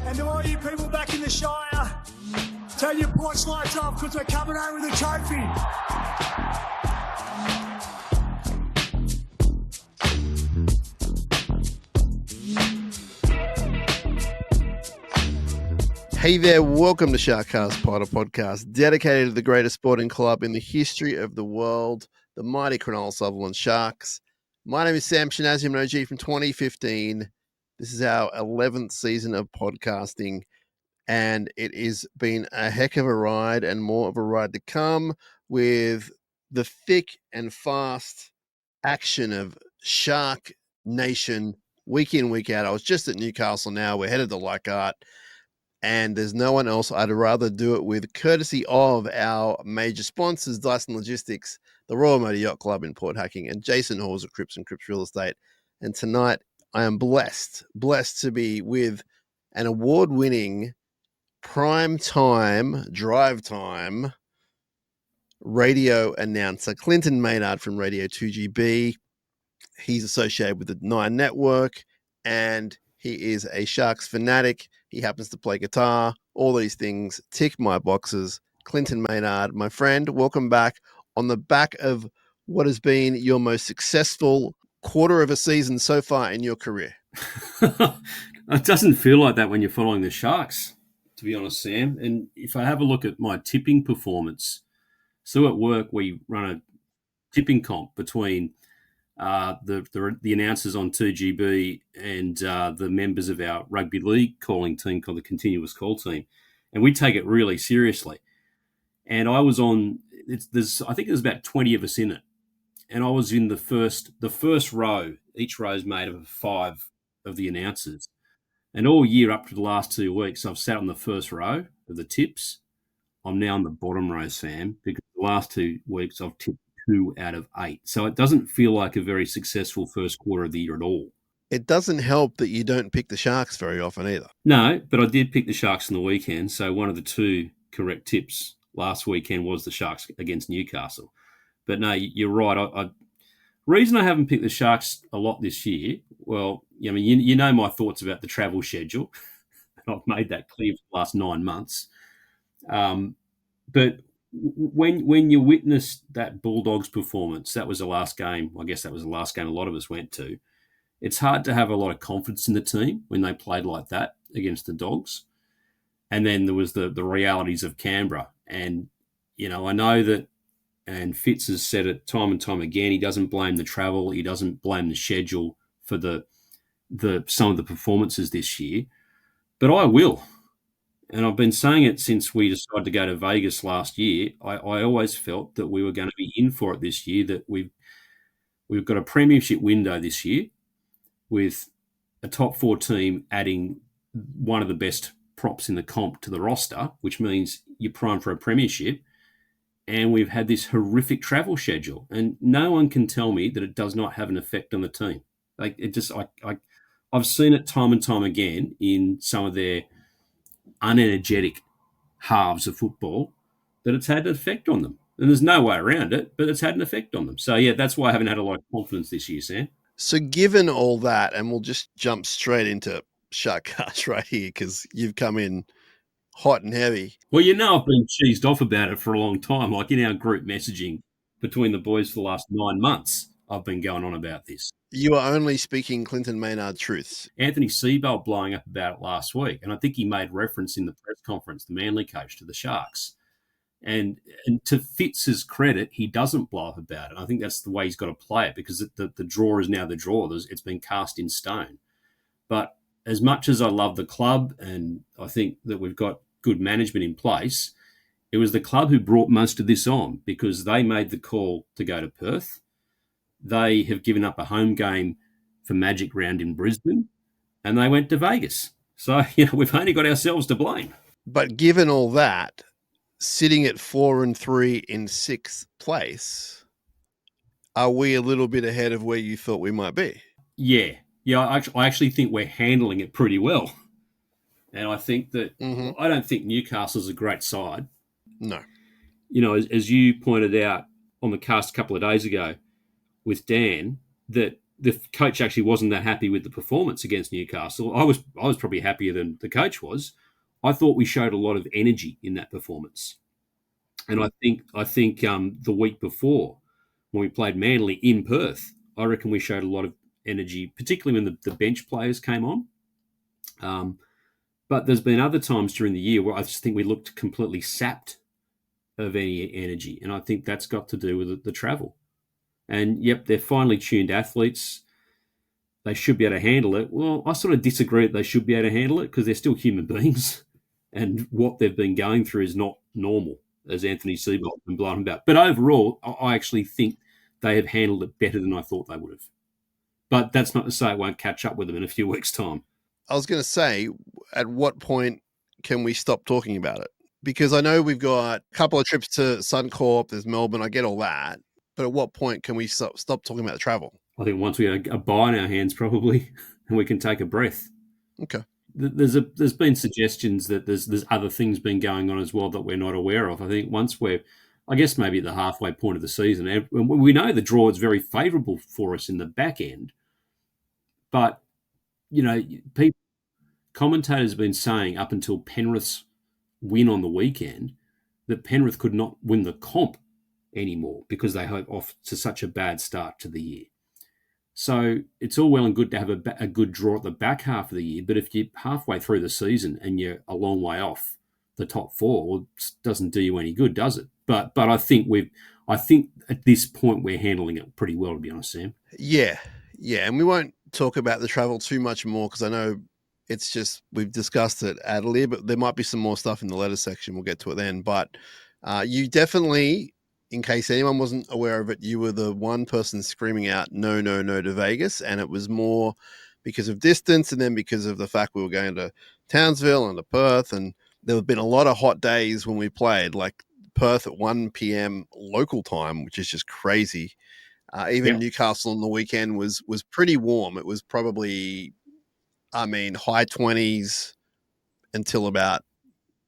And to all you people back in the Shire, turn your porch lights off because we're coming home with a trophy. Hey there, welcome to SharkCast podcast, dedicated to the greatest sporting club in the history of the world, the mighty Cronulla Sharks. My name is Sam Shinazzi. I'm an OG from 2015. This is our 11th season of podcasting, and it has been a heck of a ride and more of a ride to come with the thick and fast action of Shark Nation week in, week out. I was just at Newcastle now. We're headed to Leichhardt. And there's no one else I'd rather do it with, courtesy of our major sponsors, Dyson Logistics, the Royal Motor Yacht Club in Port Hacking, and Jason Hawes of Cripps & Cripps Real Estate. And tonight, I am blessed to be with an award-winning prime time, drive time radio announcer, Clinton Maynard from Radio 2GB. He's associated with the Nine Network, and he is a Sharks fanatic. He happens to play guitar. All these things tick my boxes. Clinton Maynard, my friend, welcome back on the back of what has been your most successful quarter of a season so far in your career. It doesn't feel like that when you're following the Sharks, to be honest, Sam. And if I have a look at my tipping performance, so at work we run a tipping comp between the announcers on 2GB and the members of our rugby league calling team called the Continuous Call Team, and we take it really seriously. And I was on. I think there's about 20 of us in it, and I was in the first row. Each row is made of 5 of the announcers, and all year up to the last 2 weeks, I've sat on the first row of the tips. I'm now on the bottom row, Sam, because the last 2 weeks I've tipped 2 out of 8. So it doesn't feel like a very successful first quarter of the year at all. It doesn't help that you don't pick the Sharks very often either. No, but I did pick the Sharks on the weekend. So one of the 2 correct tips last weekend was the Sharks against Newcastle. But no, you're right. Reason I haven't picked the Sharks a lot this year, well, I mean, you know my thoughts about the travel schedule. I've made that clear for the last 9 months. But when you witnessed that Bulldogs performance, that was the last game. I guess that was the last game a lot of us went to. It's hard to have a lot of confidence in the team when they played like that against the Dogs. And then there was the realities of Canberra. And, you know, I know that, and Fitz has said it time and time again, he doesn't blame the travel, he doesn't blame the schedule for some of the performances this year. But I will. And I've been saying it since we decided to go to Vegas last year. I always felt that we were going to be in for it this year, that we've got a premiership window this year with a top 4 team adding one of the best props in the comp to the roster, which means you're primed for a premiership. And we've had this horrific travel schedule. And no one can tell me that it does not have an effect on the team. Like it just, I've seen it time and time again in some of their unenergetic halves of football, that it's had an effect on them. And there's no way around it, but it's had an effect on them. So, yeah, that's why I haven't had a lot of confidence this year, Sam. So given all that, and we'll just jump straight into SharkCast right here because you've come in hot and heavy. Well, you know I've been cheesed off about it for a long time. Like in our group messaging between the boys for the last 9 months, I've been going on about this. You are only speaking Clinton Maynard truths. Anthony Seabold blowing up about it last week, and I think he made reference in the press conference, the Manly coach, to the Sharks. And to Fitz's credit, he doesn't blow up about it. I think that's the way he's got to play it, because the draw is now the draw. It's been cast in stone. But as much as I love the club and I think that we've got good management in place, it was the club who brought most of this on, because they made the call to go to Perth. They have given up a home game for Magic Round in Brisbane, and they went to Vegas. So, we've only got ourselves to blame. But given all that, sitting at 4-3 in 6th place, are we a little bit ahead of where you thought we might be? Yeah. I actually think we're handling it pretty well. And I think that I don't think Newcastle's a great side. No. As you pointed out on the cast a couple of days ago with Dan, that the coach actually wasn't that happy with the performance against Newcastle. I was probably happier than the coach was. I thought we showed a lot of energy in that performance, and I think the week before when we played Manly in Perth, I reckon we showed a lot of energy, particularly when the bench players came on. But there's been other times during the year where I just think we looked completely sapped of any energy, and I think that's got to do with the travel. And yep, they're finely tuned athletes. They should be able to handle it. Well, I sort of disagree that they should be able to handle it because they're still human beings, and what they've been going through is not normal, as Anthony Seibold has been blowing about. But overall, I actually think they have handled it better than I thought they would have. But that's not to say it won't catch up with them in a few weeks' time. I was going to say, at what point can we stop talking about it? Because I know we've got a couple of trips to Suncorp, there's Melbourne, I get all that. But at what point can we stop talking about the travel? I think once we get a buy in our hands, probably, and we can take a breath. Okay. There's been suggestions that there's other things been going on as well that we're not aware of. I think once we're, I guess maybe at the halfway point of the season, and we know the draw is very favourable for us in the back end, but commentators have been saying up until Penrith's win on the weekend that Penrith could not win the comp anymore because they hope off to such a bad start to the year. So it's all well and good to have a good draw at the back half of the year, but if you're halfway through the season and you're a long way off the top four, well, it doesn't do you any good, does it? But I think at this point we're handling it pretty well, to be honest, Sam. Yeah, and we won't talk about the travel too much more because I know it's just we've discussed it ad lib, but there might be some more stuff in the letter section. We'll get to it then. But you definitely, in case anyone wasn't aware of it, you were the one person screaming out no to Vegas, and it was more because of distance and then because of the fact we were going to Townsville and to Perth, and there have been a lot of hot days when we played, like Perth at 1 p.m. local time, which is just crazy. Even Newcastle on the weekend was pretty warm. It was probably, high 20s until about,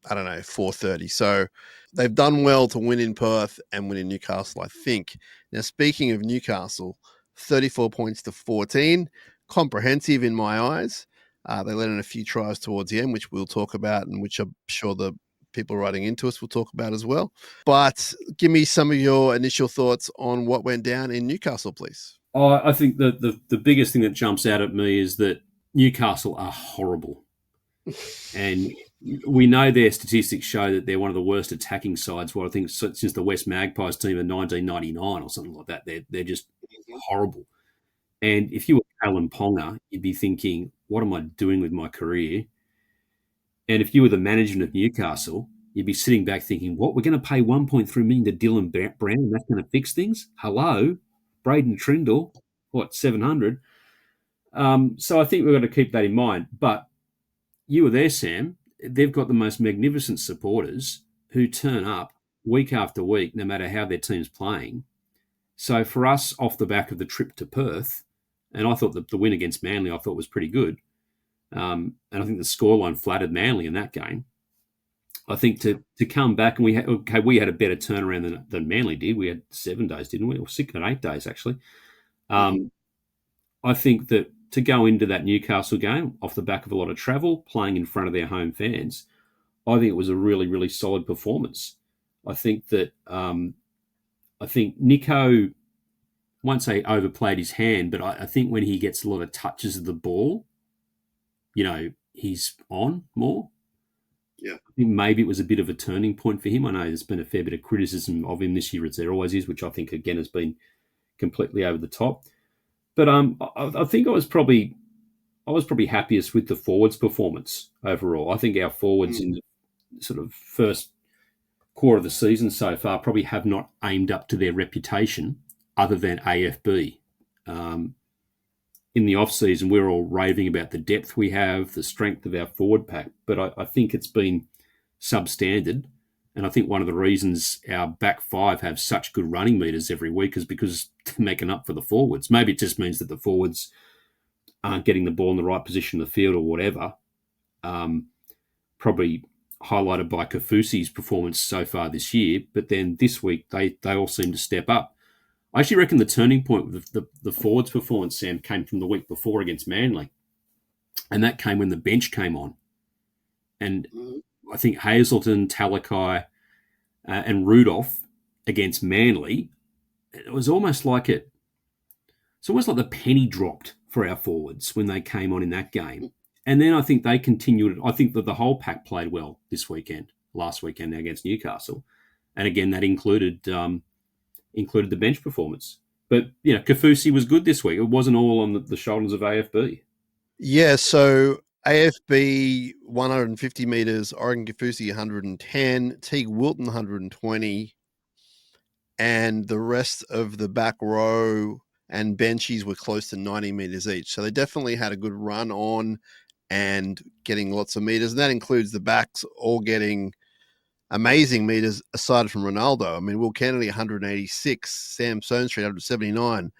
4:30. So they've done well to win in Perth and win in Newcastle, I think. Now, speaking of Newcastle, 34 points to 14, comprehensive in my eyes. They let in a few tries towards the end, which we'll talk about and which I'm sure the people writing into us will talk about as well. But give me some of your initial thoughts on what went down in Newcastle, please. I think the biggest thing that jumps out at me is that Newcastle are horrible. And we know their statistics show that they're one of the worst attacking sides, I think since the West Magpies team in 1999 or something like that. They're just horrible. And if you were Alan Ponga, you'd be thinking, what am I doing with my career? And if you were the management of Newcastle, you'd be sitting back thinking, what, we're going to pay $1.3 million to Dylan Brown and that's going to fix things? Hello? Braden Trindle, what, 700? So I think we've got to keep that in mind. But you were there, Sam. They've got the most magnificent supporters who turn up week after week, no matter how their team's playing. So for us, off the back of the trip to Perth, and I thought that the win against Manly I thought was pretty good, and I think the scoreline flattered Manly in that game. I think to come back and we had a better turnaround than Manly did. We had 7 days, didn't we? Or 6 or 8 days actually. I think that to go into that Newcastle game off the back of a lot of travel, playing in front of their home fans, I think it was a really, really solid performance. I think that Nico, won't say overplayed his hand, but I think when he gets a lot of touches of the ball, he's on more. Yeah. I think maybe it was a bit of a turning point for him. I know there's been a fair bit of criticism of him this year, as there always is, which I think, again, has been completely over the top. But I think I was probably happiest with the forwards' performance overall. I think our forwards in the sort of first quarter of the season so far probably have not aimed up to their reputation other than AFB. In the off-season, we're all raving about the depth we have, the strength of our forward pack, but I think it's been substandard. And I think one of the reasons our back five have such good running meters every week is because they're making up for the forwards. Maybe it just means that the forwards aren't getting the ball in the right position in the field or whatever. Probably highlighted by Kafusi's performance so far this year. But then this week, they all seem to step up. I actually reckon the turning point with the forwards' performance, Sam, came from the week before against Manly. And that came when the bench came on. And I think Hazelton, Talakai, and Rudolph against Manly, it was almost like it's almost like the penny dropped for our forwards when they came on in that game. And then I think they continued. I think that the whole pack played well last weekend against Newcastle. And again, that included the bench performance. But, Kafusi was good this week. It wasn't all on the shoulders of AFB. Yeah, so AFB 150 metres, Oregon Kafusi 110, Teague Wilton 120, and the rest of the back row and benchies were close to 90 metres each. So they definitely had a good run on and getting lots of metres. And that includes the backs all getting amazing metres aside from Ronaldo. I mean, Will Kennedy 186, Sam Stonestreet 179,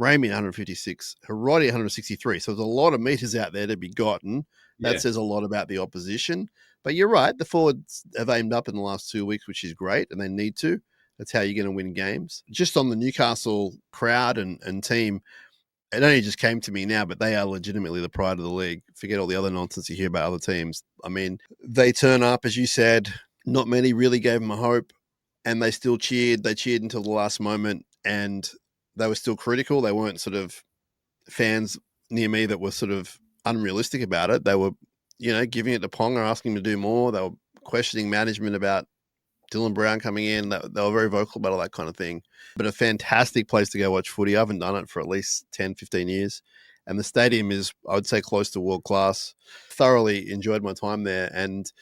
Ramey 156, Hiroti 163. So there's a lot of metres out there to be gotten. That says a lot about the opposition. But you're right, the forwards have aimed up in the last 2 weeks, which is great, and they need to. That's how you're going to win games. Just on the Newcastle crowd and team, it only just came to me now, but they are legitimately the pride of the league. Forget all the other nonsense you hear about other teams. I mean, they turn up, as you said. Not many really gave them a hope, and they still cheered. They cheered until the last moment, and they were still critical. They weren't sort of fans near me that were sort of unrealistic about it. They were, giving it to Ponga, asking him to do more. They were questioning management about Dylan Brown coming in. They were very vocal about all that kind of thing. But a fantastic place to go watch footy. I haven't done it for at least 10, 15 years. And the stadium is, I would say, close to world class. Thoroughly enjoyed my time there. And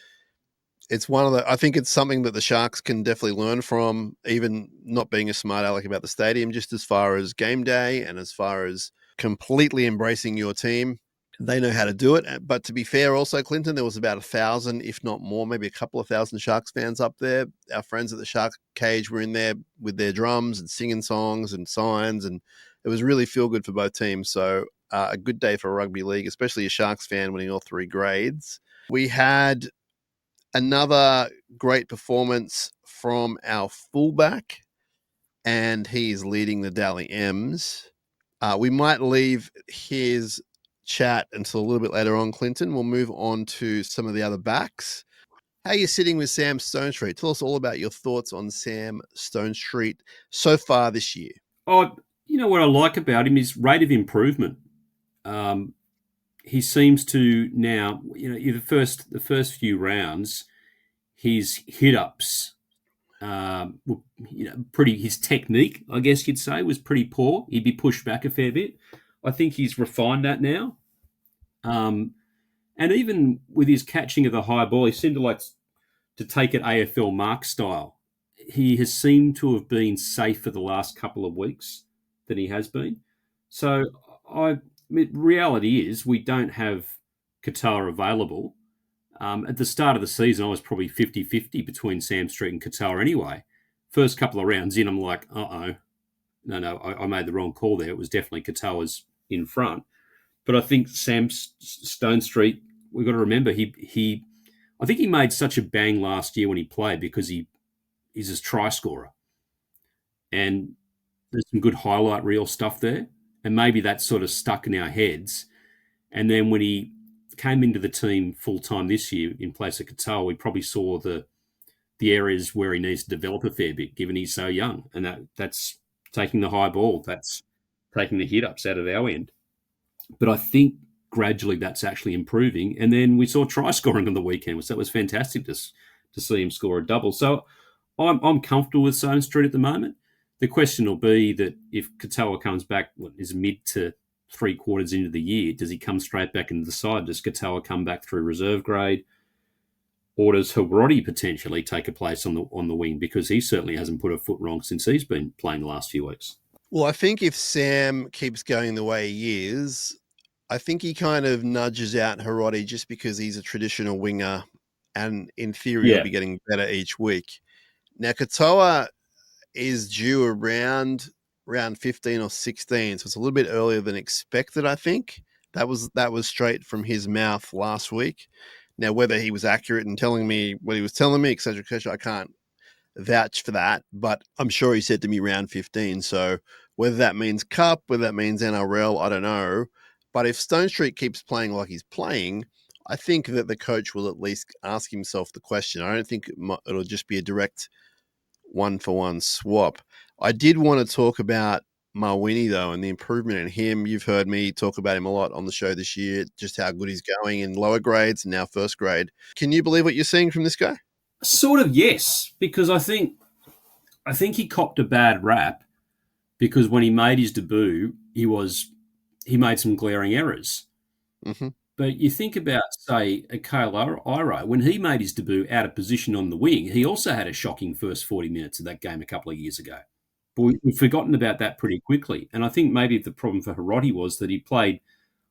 it's I think it's something that the Sharks can definitely learn from, even not being a smart aleck about the stadium, just as far as game day and as far as completely embracing your team. They know how to do it. But to be fair also, Clinton, there was about 1,000, if not more, maybe a couple of thousand Sharks fans up there. Our friends at the Shark Cage were in there with their drums and singing songs and signs, and it was really feel good for both teams. So a good day for rugby league, especially a Sharks fan winning all three grades. We had another great performance from our fullback, and he's leading the Dally M's. We might leave his chat until a little bit later on, Clinton. We'll move on to some of the other backs. How are you sitting with Sam Stonestreet? Tell us all about your thoughts on Sam Stonestreet so far this year. Oh, what I like about him is rate of improvement. He seems to now, the first few rounds, his hit-ups, his technique, I guess you'd say, was pretty poor. He'd be pushed back a fair bit. I think he's refined that now. And even with his catching of the high ball, he seemed to like to take it AFL Mark style. He has seemed to have been safe for the last couple of weeks than he has been. So reality is we don't have Qatar available. At the start of the season, I was probably 50-50 between Sam Street and Qatar anyway. First couple of rounds in, I'm like, No, I made the wrong call there. It was definitely Qatar was in front. But I think Sam Stonestreet, we've got to remember, I think he made such a bang last year when he played because he's a try scorer. And there's some good highlight reel stuff there. And maybe that's sort of stuck in our heads. And then when he came into the team full-time this year in place of Qatar, we probably saw the areas where he needs to develop a fair bit, given he's so young. And that's taking the high ball. That's taking the hit-ups out of our end. But I think gradually that's actually improving. And then we saw try scoring on the weekend, so that was fantastic to see him score a double. So I'm comfortable with Stonestreet at the moment. The question will be that if Katoa comes back, is mid to 3/4 into the year, does he come straight back into the side? Does Katoa come back through reserve grade? Or does Hiroti potentially take a place on the wing? Because he certainly hasn't put a foot wrong since he's been playing the last few weeks. Well, I think if Sam keeps going the way he is, I think he kind of nudges out Hiroti just because he's a traditional winger and in theory he'll be getting better each week. Now, Katoa is due around round 15 or 16, so it's a little bit earlier than expected, I think. That was straight from his mouth last week. Now, whether he was accurate in telling me what he was telling me, et cetera, I can't vouch for that, but I'm sure he said to me round 15. So whether that means Cup, whether that means NRL, I don't know. But if Stone Street keeps playing like he's playing, I think that the coach will at least ask himself the question. I don't think it'll just be a direct one-for-one swap. I did want to talk about Mawini, though, and the improvement in him. You've heard me talk about him a lot on the show this year, just how good he's going in lower grades and now first grade. Can you believe what you're seeing from this guy? Sort of, yes, because I think he copped a bad rap because when he made his debut, he made some glaring errors. Mm-hmm. But you think about, say, a Kale Iro, when he made his debut out of position on the wing, he also had a shocking first 40 minutes of that game a couple of years ago. But we've forgotten about that pretty quickly. And I think maybe the problem for Hiroti was that he played,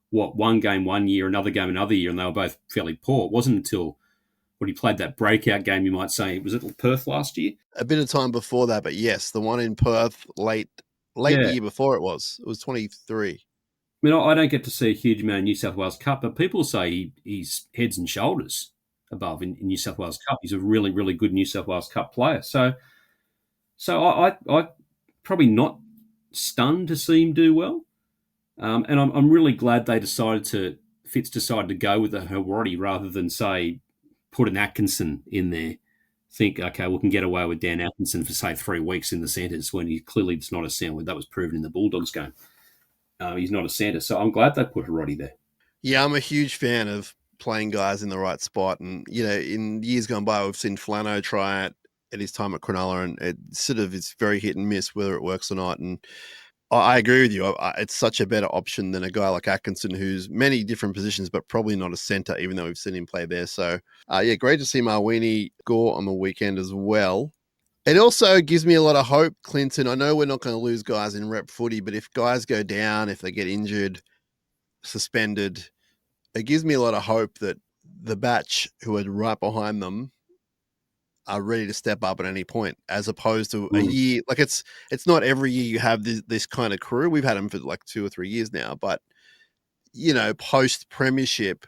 one game one year, another game another year, and they were both fairly poor. It wasn't until when he played that breakout game, you might say, was it Perth last year? A bit of time before that, but yes, the one in Perth late the year before it was 23. I mean, I don't get to see a huge amount of New South Wales Cup, but people say he's heads and shoulders above in New South Wales Cup. He's a really, really good New South Wales Cup player. So I probably not stunned to see him do well. And I'm really glad Fitz decided to go with the Hiroti rather than, say, put an Atkinson in there. Think, okay, we can get away with Dan Atkinson for, say, 3 weeks in the centres when he clearly is not a centre. That was proven in the Bulldogs game. He's not a centre. So I'm glad they put Hiroti there. Yeah, I'm a huge fan of playing guys in the right spot. And, in years gone by, we've seen Flano try it at his time at Cronulla, and it sort of is very hit and miss whether it works or not. And I agree with you. It's such a better option than a guy like Atkinson, who's many different positions, but probably not a centre, even though we've seen him play there. So, great to see Mawini score on the weekend as well. It also gives me a lot of hope, Clinton. I know we're not going to lose guys in rep footy, but if guys go down, if they get injured, suspended, it gives me a lot of hope that the batch who are right behind them are ready to step up at any point, as opposed to a year. Like it's not every year you have this kind of crew. We've had them for like 2 or 3 years now, but post premiership,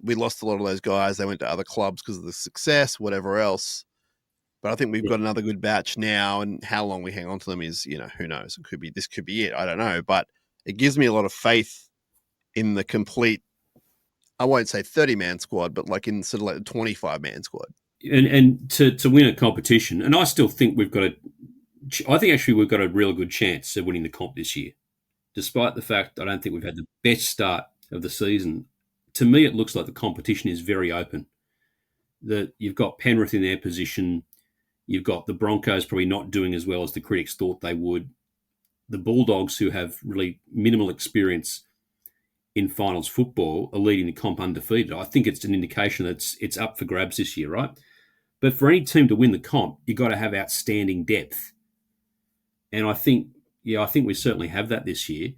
we lost a lot of those guys. They went to other clubs because of the success, whatever else. But I think we've got another good batch now, and how long we hang on to them is, who knows? This could be it. I don't know, but it gives me a lot of faith in the complete. I won't say 30-man squad, but like in sort of like a 25-man squad. And to win a competition, and I still think we've got a real good chance of winning the comp this year, despite the fact I don't think we've had the best start of the season. To me, it looks like the competition is very open. That you've got Penrith in their position, you've got the Broncos probably not doing as well as the critics thought they would, the Bulldogs, who have really minimal experience in finals football, are leading the comp undefeated. I think it's an indication that it's up for grabs this year, right? But for any team to win the comp, you've got to have outstanding depth. And I think we certainly have that this year.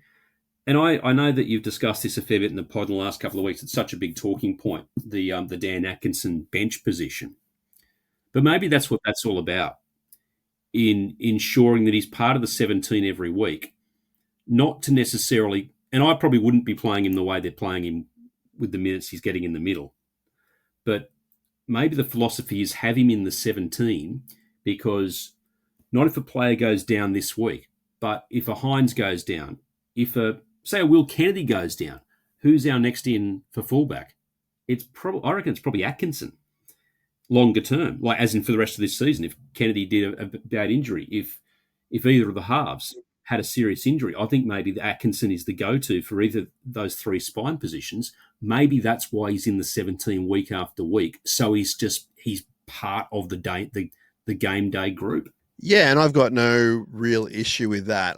And I know that you've discussed this a fair bit in the pod in the last couple of weeks. It's such a big talking point, the Dan Atkinson bench position. But maybe that's what that's all about, in ensuring that he's part of the 17 every week, not to necessarily, and I probably wouldn't be playing him the way they're playing him with the minutes he's getting in the middle. But maybe the philosophy is have him in the 17 because not if a player goes down this week, but if a Hines goes down, if a Will Kennedy goes down, who's our next in for fullback? I reckon it's probably Atkinson. Longer term, like as in for the rest of this season, if Kennedy did a bad injury, if either of the halves had a serious injury, I think maybe the Atkinson is the go-to for either those 3 spine positions. Maybe that's why he's in the 17 week after week. So he's part of the game day group. Yeah, and I've got no real issue with that.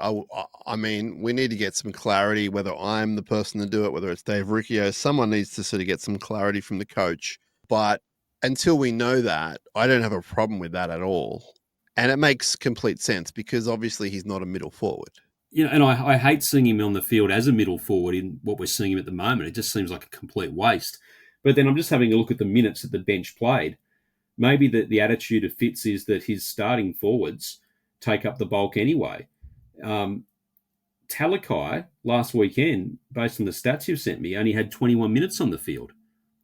I mean, we need to get some clarity, whether I'm the person to do it, whether it's Dave Riccio. Someone needs to sort of get some clarity from the coach. But until we know that, I don't have a problem with that at all. And it makes complete sense because obviously he's not a middle forward. And I hate seeing him on the field as a middle forward in what we're seeing him at the moment. It just seems like a complete waste. But then I'm just having a look at the minutes that the bench played. Maybe the attitude of Fitz is that his starting forwards take up the bulk anyway. Talakai last weekend, based on the stats you've sent me, only had 21 minutes on the field.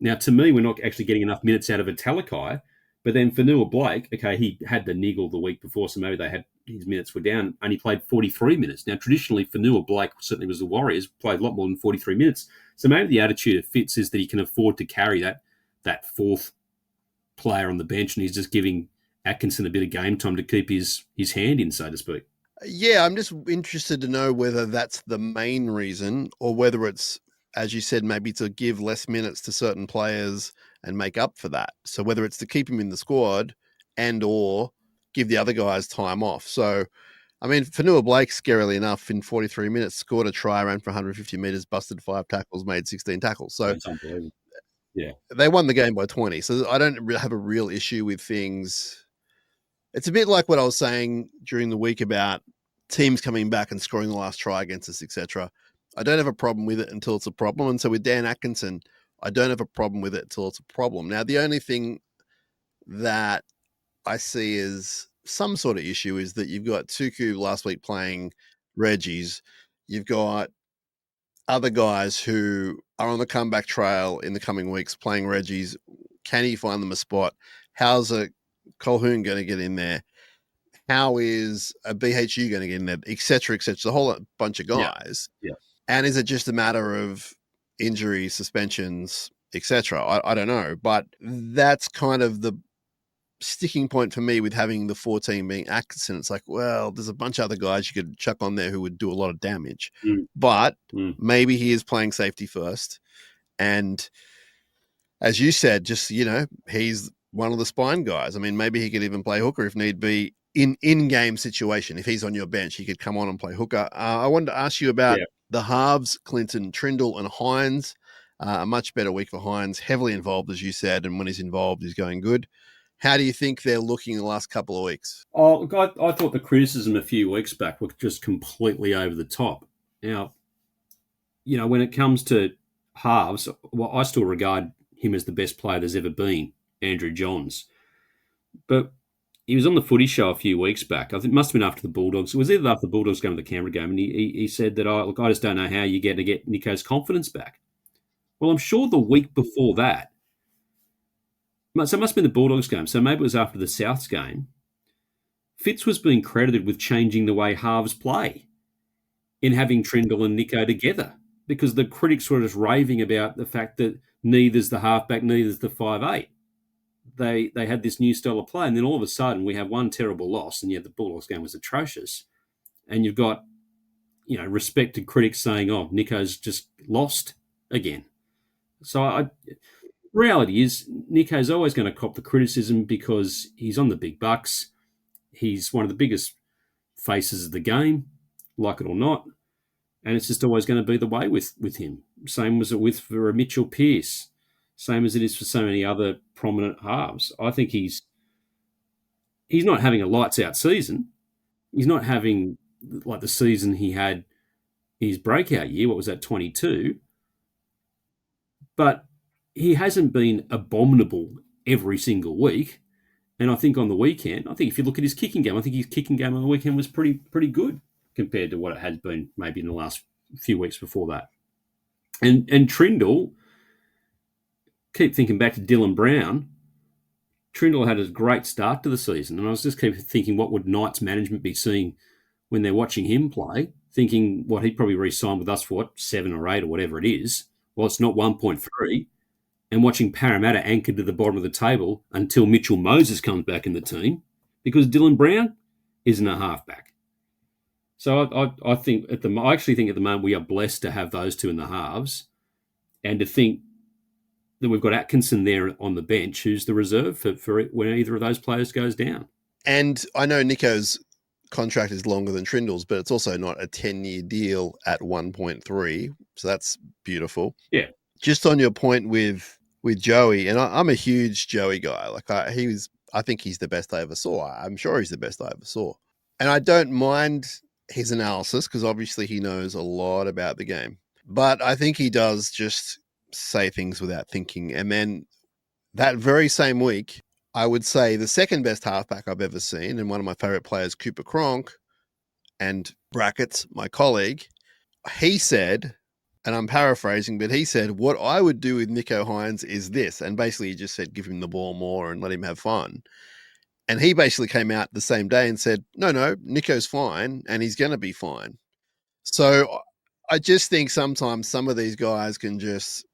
Now, to me, we're not actually getting enough minutes out of a Talakai, But then Fanua Blake, okay, he had the niggle the week before, so maybe his minutes were down, and he played 43 minutes. Now, traditionally, Fanua Blake certainly was the Warriors, played a lot more than 43 minutes. So maybe the attitude of Fitz is that he can afford to carry that fourth player on the bench, and he's just giving Atkinson a bit of game time to keep his hand in, so to speak. Yeah, I'm just interested to know whether that's the main reason or whether it's, as you said, maybe to give less minutes to certain players and make up for that. So whether it's to keep him in the squad and or give the other guys time off. So, I mean, Fanua Blake, scarily enough, in 43 minutes, scored a try, ran for 150 metres, busted 5 tackles, made 16 tackles. So it's unbelievable. Yeah. They won the game by 20. So I don't have a real issue with things. It's a bit like what I was saying during the week about teams coming back and scoring the last try against us, etc. I don't have a problem with it until it's a problem. And so with Dan Atkinson, I don't have a problem with it until it's a problem. Now, the only thing that I see as some sort of issue is that you've got Tuku last week playing Reggie's. You've got other guys who are on the comeback trail in the coming weeks playing Reggie's. Can he find them a spot? How's a Colquhoun going to get in there? How is a BHU going to get in there? Et cetera, et cetera. A whole bunch of guys. Yeah. And is it just a matter of injuries, suspensions, et cetera? I don't know. But that's kind of the sticking point for me with having the 14 being Atkinson. It's like, well, there's a bunch of other guys you could chuck on there who would do a lot of damage. But maybe he is playing safety first. And as you said, just, he's one of the spine guys. I mean, maybe he could even play hooker if need be in-game situation. If he's on your bench, he could come on and play hooker. I wanted to ask you about the halves, Clinton, Trindle and Hines. A much better week for Hines, heavily involved, as you said, and when he's involved, he's going good. How do you think they're looking the last couple of weeks? Oh, I thought the criticism a few weeks back was just completely over the top. Now, when it comes to halves, well, I still regard him as the best player there's ever been, Andrew Johns. But he was on the Footy Show a few weeks back. I think it must have been after the Bulldogs. It was either after the Bulldogs game or the Canberra game, and he said that, I just don't know how you're going to get Nico's confidence back. Well, I'm sure the week before that, so it must have been the Bulldogs game, so maybe it was after the Souths game, Fitz was being credited with changing the way halves play in having Trindle and Nico together, because the critics were just raving about the fact that neither's the halfback, neither's the 5'8". They had this new style of play, and then all of a sudden we have one terrible loss, and yet the Bulldogs game was atrocious. And you've got, respected critics saying, oh, Nico's just lost again. So reality is Nico's always going to cop the criticism because he's on the big bucks. He's one of the biggest faces of the game, like it or not. And it's just always going to be the way with him. Same as it for Mitchell Pearce. Same as it is for so many other prominent halves. I think he's not having a lights-out season. He's not having like the season he had his breakout year. What was that, 22? But he hasn't been abominable every single week. And I think on the weekend, if you look at his kicking game, I think his kicking game on the weekend was pretty good compared to what it has been maybe in the last few weeks before that. And Trindle, keep thinking back to Dylan Brown. Trindle had a great start to the season, and I was just keep thinking, what would Knights management be seeing when they're watching him play? Thinking, he'd probably re-sign with us for 7 or 8 or whatever it is. Well, it's not 1.3. And watching Parramatta anchored to the bottom of the table until Mitchell Moses comes back in the team, because Dylan Brown isn't a halfback. So I actually think at the moment we are blessed to have those two in the halves, and to think that we've got Atkinson there on the bench, who's the reserve for when either of those players goes down. And I know Nico's contract is longer than Trindle's, but it's also not a 10-year deal at 1.3. So that's beautiful. Yeah. Just on your point with Joey, and I'm a huge Joey guy. Like I think he's the best I ever saw. I'm sure he's the best I ever saw. And I don't mind his analysis because obviously he knows a lot about the game. But I think he does just say things without thinking. And then that very same week, I would say the second best halfback I've ever seen, and one of my favorite players, Cooper Cronk, and brackets, my colleague, he said and I'm paraphrasing, but he said, what I would do with Nico Hines is this. And basically he just said, give him the ball more and let him have fun. And he basically came out the same day and said, no, Nico's fine and he's going to be fine. So I just think sometimes some of these guys can just,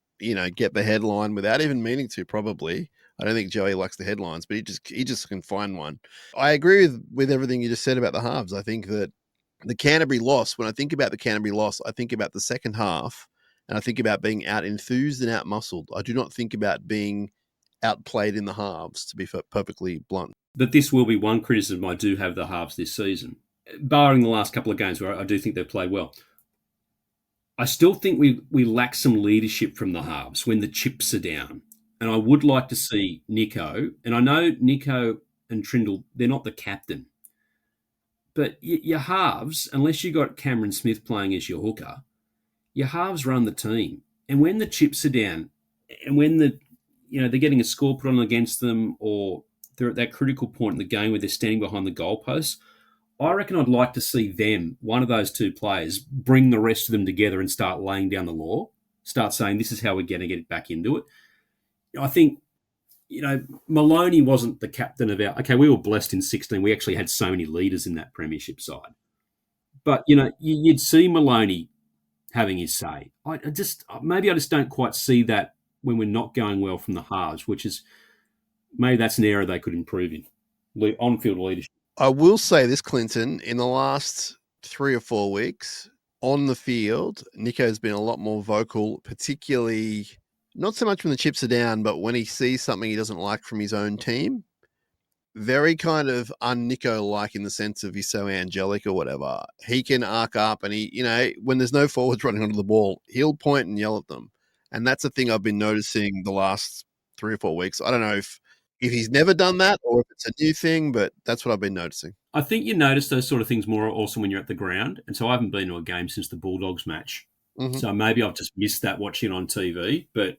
get the headline without even meaning to, probably. I don't think Joey likes the headlines, but he just can find one. I agree with everything you just said about the halves. I think that the Canterbury loss, when I think about the Canterbury loss, I think about the second half and I think about being out enthused and out muscled. I do not think about being outplayed in the halves, to be perfectly blunt. But this will be one criticism I do have of the halves this season, barring the last couple of games where I do think they've played well. I still think we lack some leadership from the halves when the chips are down. And I would like to see Nico, and I know Nico and Trindle, they're not the captain. But your halves, unless you got Cameron Smith playing as your hooker, your halves run the team. And when the chips are down, and when they're getting a score put on against them, or they're at that critical point in the game where they're standing behind the goalposts, I reckon I'd like to see them, one of those two players, bring the rest of them together and start laying down the law, start saying this is how we're going to get back into it. I think, Maloney wasn't the captain of our... Okay, we were blessed in 16. We actually had so many leaders in that premiership side. But, you'd see Maloney having his say. I just don't quite see that when we're not going well from the halves, which is... Maybe that's an area they could improve in, on-field leadership. I will say this, Clinton, in the last 3 or 4 weeks on the field, Nico's been a lot more vocal, particularly not so much when the chips are down, but when he sees something he doesn't like from his own team. Very kind of un-Nico-like in the sense of he's so angelic or whatever. He can arc up and when there's no forwards running onto the ball, he'll point and yell at them. And that's a thing I've been noticing the last 3 or 4 weeks. I don't know if he's never done that or if it's a new thing, but that's what I've been noticing. I think you notice those sort of things more also when you're at the ground. And so I haven't been to a game since the Bulldogs match. Mm-hmm. So maybe I've just missed that watching on TV. But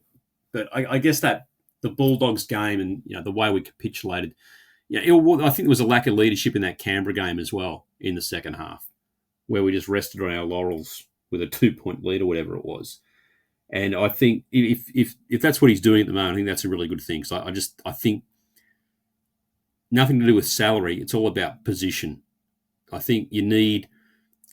I guess that the Bulldogs game and the way we capitulated, I think there was a lack of leadership in that Canberra game as well in the second half, where we just rested on our laurels with a 2-point lead or whatever it was. And I think if that's what he's doing at the moment, I think that's a really good thing. So I think nothing to do with salary. It's all about position. I think you need,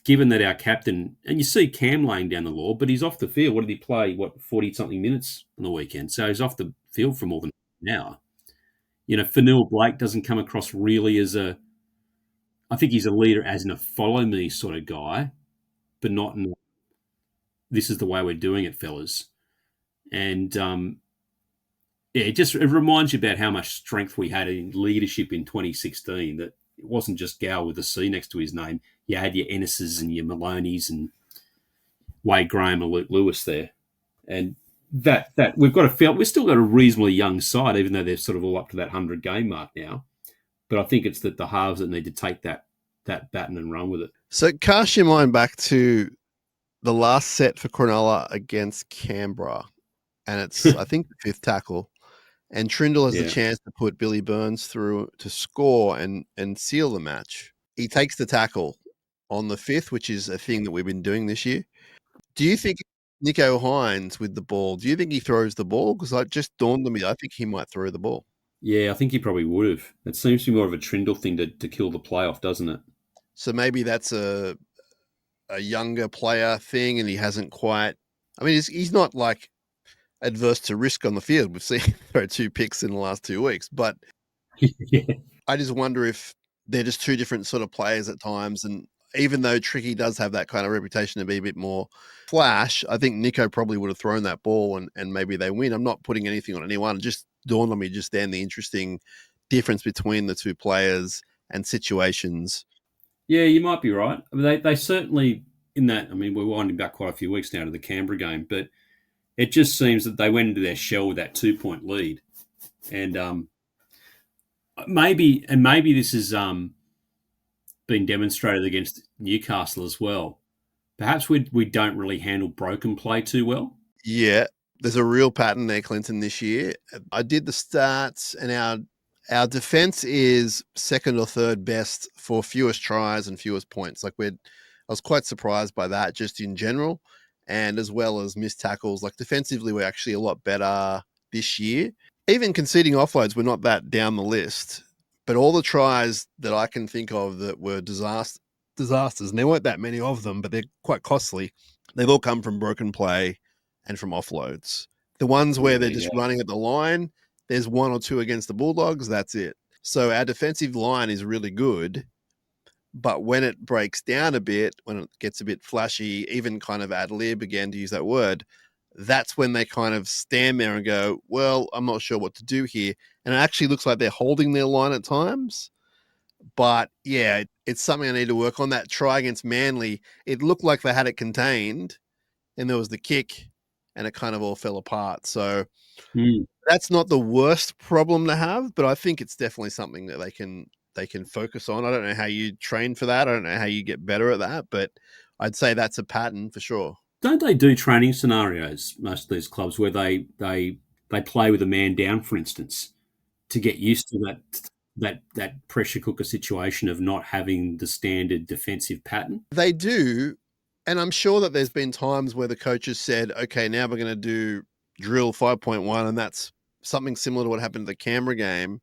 given that our captain, and you see Cam laying down the law, but he's off the field. What did he play? 40-something minutes on the weekend? So he's off the field for more than an hour. Fanil Blake doesn't come across really as I think he's a leader as in a follow me sort of guy, but not in this is the way we're doing it, fellas. And it reminds you about how much strength we had in leadership in 2016, that it wasn't just Gow with a C next to his name. You had your Ennises and your Maloneys and Wade Graham and Luke Lewis there. And that we've got we've still got a reasonably young side, even though they're sort of all up to that 100-game mark now. But I think it's that the halves that need to take that baton and run with it. So cast your mind back to the last set for Cronulla against Canberra, and it's, I think, the 5th tackle. And Trindle has the chance to put Billy Burns through to score and seal the match. He takes the tackle on the 5th, which is a thing that we've been doing this year. Do you think Nico Hines with the ball, do you think he throws the ball? Because it just dawned on me, I think he might throw the ball. Yeah, I think he probably would have. It seems to be more of a Trindle thing to kill the playoff, doesn't it? So maybe that's a younger player thing and he hasn't quite... I mean, he's not like adverse to risk on the field. We've seen throw 2 picks in the last 2 weeks, but I just wonder if they're just 2 different sort of players at times. And even though Tricky does have that kind of reputation to be a bit more flash, I think Nico probably would have thrown that ball and maybe they win. I'm not putting anything on anyone. It just dawned on me just then the interesting difference between the 2 players and situations. Yeah, you might be right. I mean, they certainly, in that, I mean, we're winding back quite a few weeks now to the Canberra game, but it just seems that they went into their shell with that 2-point lead. And maybe this has been demonstrated against Newcastle as well. Perhaps we don't really handle broken play too well. Yeah, there's a real pattern there, Clinton, this year. I did the stats, and our defense is 2nd or 3rd best for fewest tries and fewest points. I was quite surprised by that just in general. and as well as missed tackles. Like defensively, we're actually a lot better this year. Even conceding offloads, we're not that down the list. But all the tries that I can think of that were disasters, and there weren't that many of them, but they're quite costly. They've all come from broken play and from offloads. The ones where they're just running at the line, there's one or two against the Bulldogs, that's it. So our defensive line is really good, but when it breaks down a bit, when it gets a bit flashy, even kind of ad lib, again, to use that word, that's when they kind of stand there and go, well, I'm not sure what to do here. And it actually looks like they're holding their line at times. But yeah, it's something I need to work on. That try against Manly, it looked like they had it contained, and there was the kick, and it kind of all fell apart. So that's not the worst problem to have, but I think it's definitely something that they can focus on. I don't know how you train for that. I don't know how you get better at that, but I'd say that's a pattern for sure. Don't they do training scenarios, most of these clubs, where they play with a man down, for instance, to get used to that pressure cooker situation of not having the standard defensive pattern? They do, and I'm sure that there's been times where the coaches said, okay, now we're going to do drill 5.1, and that's something similar to what happened at the Canberra game.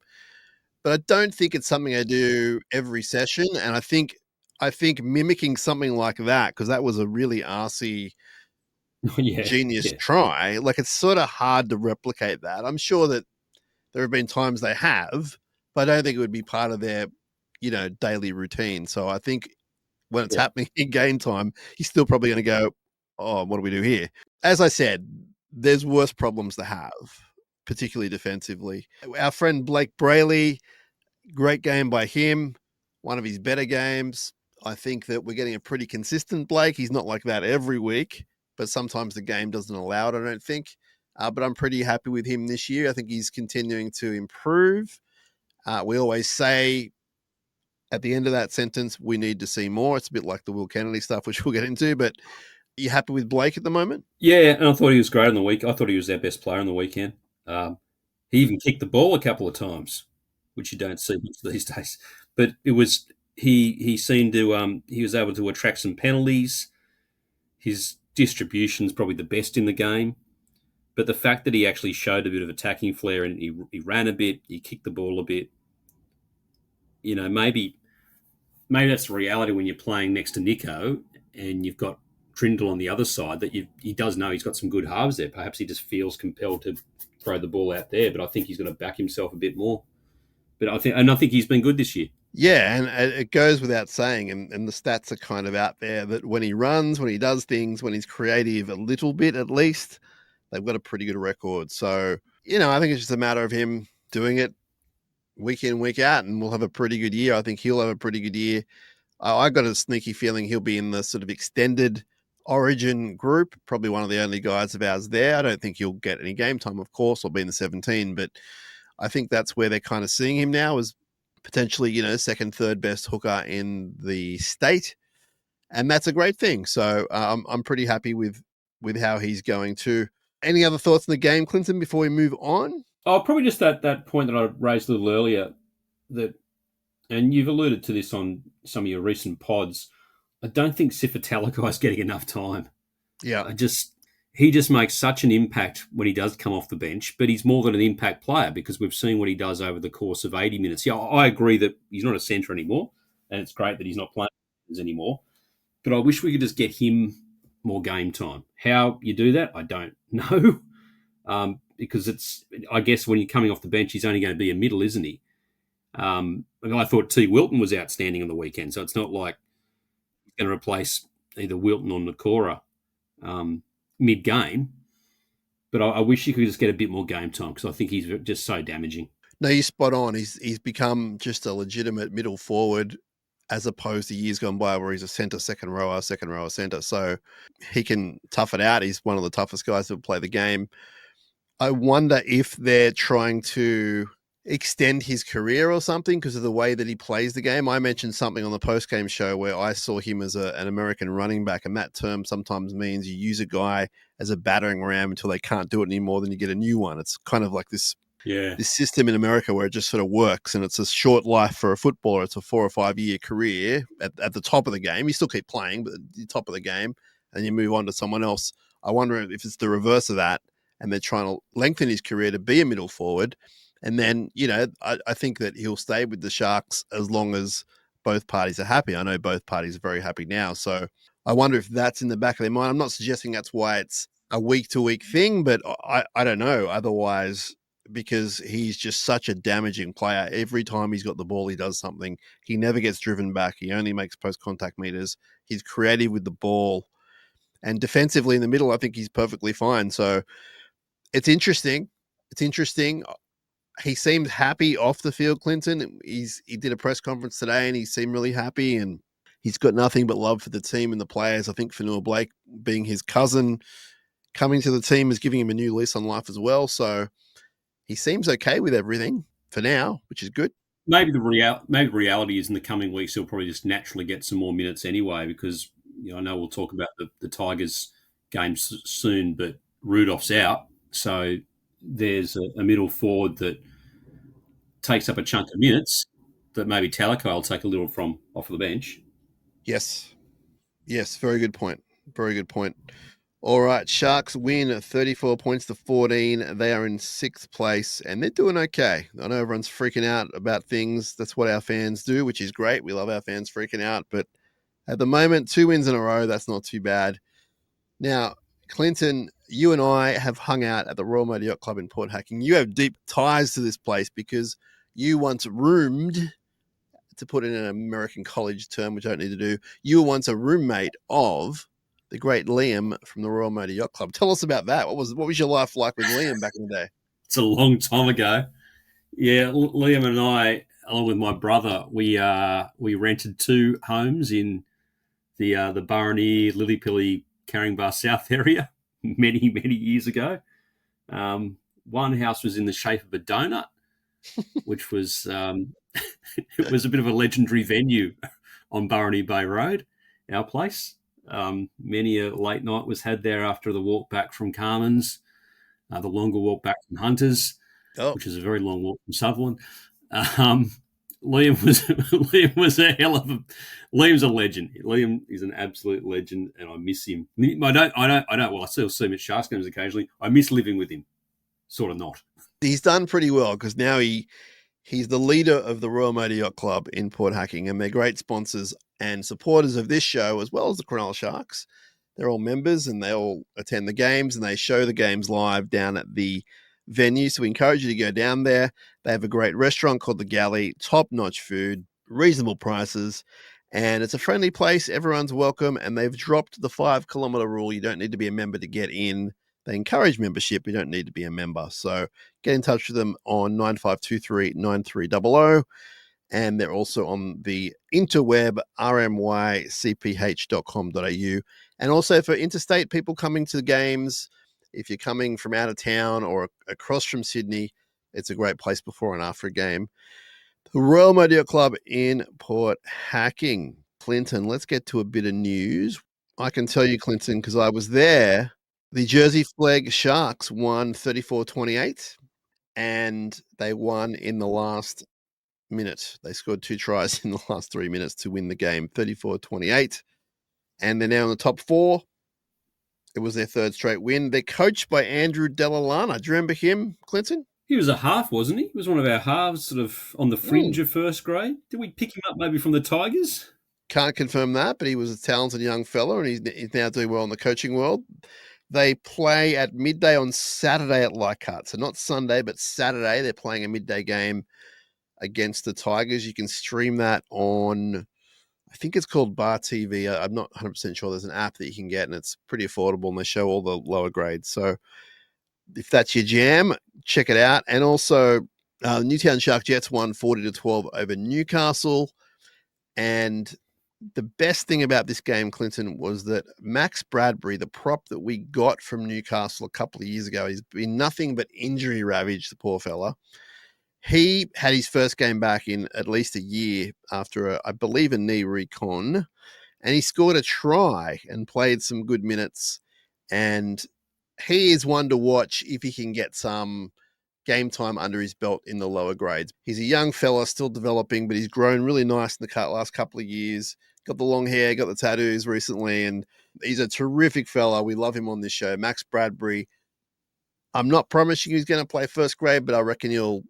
But I don't think it's something I do every session, and I think mimicking something like that, because that was a really arsey genius try, like it's sort of hard to replicate that. I'm sure that there have been times they have, but I don't think it would be part of their, daily routine. So I think when it's happening in game time, he's still probably going to go, oh, what do we do here? As I said, there's worse problems to have, particularly defensively. Our friend Blake Brayley, great game by him, one of his better games. I think that we're getting a pretty consistent Blake. He's not like that every week, but sometimes the game doesn't allow it, I don't think. But I'm pretty happy with him this year. I think he's continuing to improve. We always say at the end of that sentence, we need to see more. It's a bit like the Will Kennedy stuff, which we'll get into, but are you happy with Blake at the moment? Yeah, and I thought he was great on the week. I thought he was our best player on the weekend. He even kicked the ball a couple of times, which you don't see much these days. But it was he seemed to he was able to attract some penalties. His distribution's probably the best in the game. But the fact that he actually showed a bit of attacking flair and he ran a bit, he kicked the ball a bit, maybe that's the reality when you're playing next to Nico and you've got Trindle on the other side, that he does know he's got some good halves there. Perhaps he just feels compelled to throw the ball out there, but I think he's got to back himself a bit more. But I think he's been good this year. Yeah, and it goes without saying, and the stats are kind of out there, that when he runs, when he does things, when he's creative a little bit at least, they've got a pretty good record. So, I think it's just a matter of him doing it week in, week out, and we'll have a pretty good year. I think he'll have a pretty good year. I got a sneaky feeling he'll be in the sort of extended Origin group, probably one of the only guys of ours there. I don't think he'll get any game time, of course, or be in the 17, but I think that's where they're kind of seeing him now as potentially, second, third best hooker in the state. And that's a great thing. So I'm pretty happy with how he's going too. Any other thoughts on the game, Clinton, before we move on? Oh, probably just that point that I raised a little earlier, and you've alluded to this on some of your recent pods. I don't think Sifa Talakai's getting enough time. Yeah. He just makes such an impact when he does come off the bench, but he's more than an impact player because we've seen what he does over the course of 80 minutes. Yeah, I agree that he's not a centre anymore, and it's great that he's not playing anymore, but I wish we could just get him more game time. How you do that, I don't know, because I guess when you're coming off the bench, he's only going to be a middle, isn't he? I thought T. Wilton was outstanding on the weekend, so it's not like he's going to replace either Wilton or Nakora mid-game, but I wish he could just get a bit more game time because I think he's just so damaging. No, you're spot on. He's become just a legitimate middle forward as opposed to years gone by where he's a centre, second rower, centre. So he can tough it out. He's one of the toughest guys to play the game. I wonder if they're trying to extend his career or something because of the way that he plays the game. I mentioned something on the post-game show where I saw him as an American running back, and that term sometimes means you use a guy as a battering ram until they can't do it anymore, then you get a new one. It's kind of like this system in America where it just sort of works, and it's a short life for a footballer. It's a 4 or 5 year career at the top of the game. You still keep playing, but at the top of the game, and you move on to someone else. I wonder if it's the reverse of that, and they're trying to lengthen his career to be a middle forward. And then, I think that he'll stay with the Sharks as long as both parties are happy. I know both parties are very happy now. So I wonder if that's in the back of their mind. I'm not suggesting that's why it's a week-to-week thing, but I don't know. Otherwise, because he's just such a damaging player. Every time he's got the ball, he does something. He never gets driven back. He only makes post-contact meters. He's creative with the ball. And defensively in the middle, I think he's perfectly fine. So it's interesting. He seemed happy off the field, Clinton. He did a press conference today and he seemed really happy, and he's got nothing but love for the team and the players. I think Cronulla Blake, being his cousin, coming to the team is giving him a new lease on life as well. So he seems okay with everything for now, which is good. Maybe the reality is in the coming weeks he'll probably just naturally get some more minutes anyway, because I know we'll talk about the Tigers game soon, but Rudolph's out, so there's a middle forward that takes up a chunk of minutes that maybe Talakai will take a little from off of the bench. Yes, very good point. All right, Sharks win 34 points to 14. They are in 6th place, and they're doing okay. I know everyone's freaking out about things. That's what our fans do, which is great. We love our fans freaking out. But at the moment, 2 wins in a row, that's not too bad. Now, Clinton, you and I have hung out at the Royal Motor Yacht Club in Port Hacking. You have deep ties to this place because you once roomed, to put in an American college term, which I don't need to do, you were once a roommate of the great Liam from the Royal Motor Yacht Club. Tell us about that. What was your life like with Liam back in the day? It's a long time ago. Yeah, Liam and I, along with my brother, we rented 2 homes in the Burraneer, Lillypilly, Carringbar South area many years ago. One house was in the shape of a donut, which was it was a bit of a legendary venue on Burraneer Bay Road, our place. Many a late night was had there after the walk back from Carmen's, the longer walk back from Hunters, which is a very long walk from Sutherland. Liam was a hell of a. Liam's a legend. Liam is an absolute legend, and I miss him. I don't. Well, I still see him at Sharks games occasionally. I miss living with him. Sort of not. He's done pretty well because now he's the leader of the Royal Motor Yacht Club in Port Hacking, and they're great sponsors and supporters of this show as well as the Cronulla Sharks. They're all members and they all attend the games and they show the games live down at the venue. So we encourage you to go down there. They have a great restaurant called The Galley, top-notch food, reasonable prices, and it's a friendly place. Everyone's welcome, and they've dropped the 5-kilometer rule. You don't need to be a member to get in. They encourage membership. You don't need to be a member. So get in touch with them on 9523 9300. And they're also on the interweb, rmycph.com.au. And also for interstate people coming to the games, if you're coming from out of town or across from Sydney, it's a great place before and after a game. The Royal Motor Yacht Club in Port Hacking. Clinton, let's get to a bit of news. I can tell you, Clinton, because I was there, the Jersey Flag Sharks won 34-28, and they won in the last minute. They scored 2 tries in the last 3 minutes to win the game, 34-28. And they're now in the top 4. It was their 3rd straight win. They're coached by Andrew Delalana. Do you remember him, Clinton? He was a half, wasn't he? He was one of our halves, sort of on the fringe of first grade. Did we pick him up maybe from the Tigers? Can't confirm that, but he was a talented young fella, and he's now doing well in the coaching world. They play at midday on Saturday at Leichhardt. So not Sunday, but Saturday. They're playing a midday game against the Tigers. You can stream that on, I think it's called Bar TV. I'm not 100% sure. There's an app that you can get, and it's pretty affordable, and they show all the lower grades. So if that's your jam, check it out. And also, Newtown Shark Jets won 40-12 over Newcastle. And the best thing about this game, Clinton, was that Max Bradbury, the prop that we got from Newcastle a couple of years ago, he's been nothing but injury ravaged, the poor fella. He had his first game back in at least a year after, I believe, a knee recon, and he scored a try and played some good minutes. And he is one to watch if he can get some game time under his belt in the lower grades. He's a young fella, still developing, but he's grown really nice in the last couple of years. got the long hair, got the tattoos recently, and he's a terrific fella. We love him on this show. Max Bradbury. I'm not promising he's going to play first grade, but I reckon he'll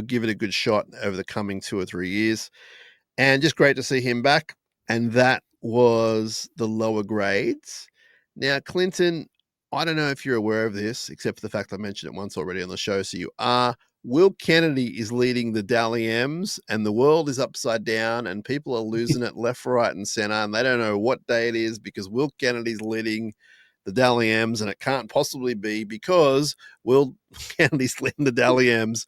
give it a good shot over the coming 2 or 3 years. And just great to see him back. And that was the lower grades. Now, Clinton, I don't know if you're aware of this, except for the fact I mentioned it once already on the show. So you are. Will Kennedy is leading the Dally M's, and the world is upside down, and people are losing it left, right, and center, and they don't know what day it is because Will Kennedy's leading the Dally M's, and it can't possibly be because Will Kennedy's leading the Dally M's.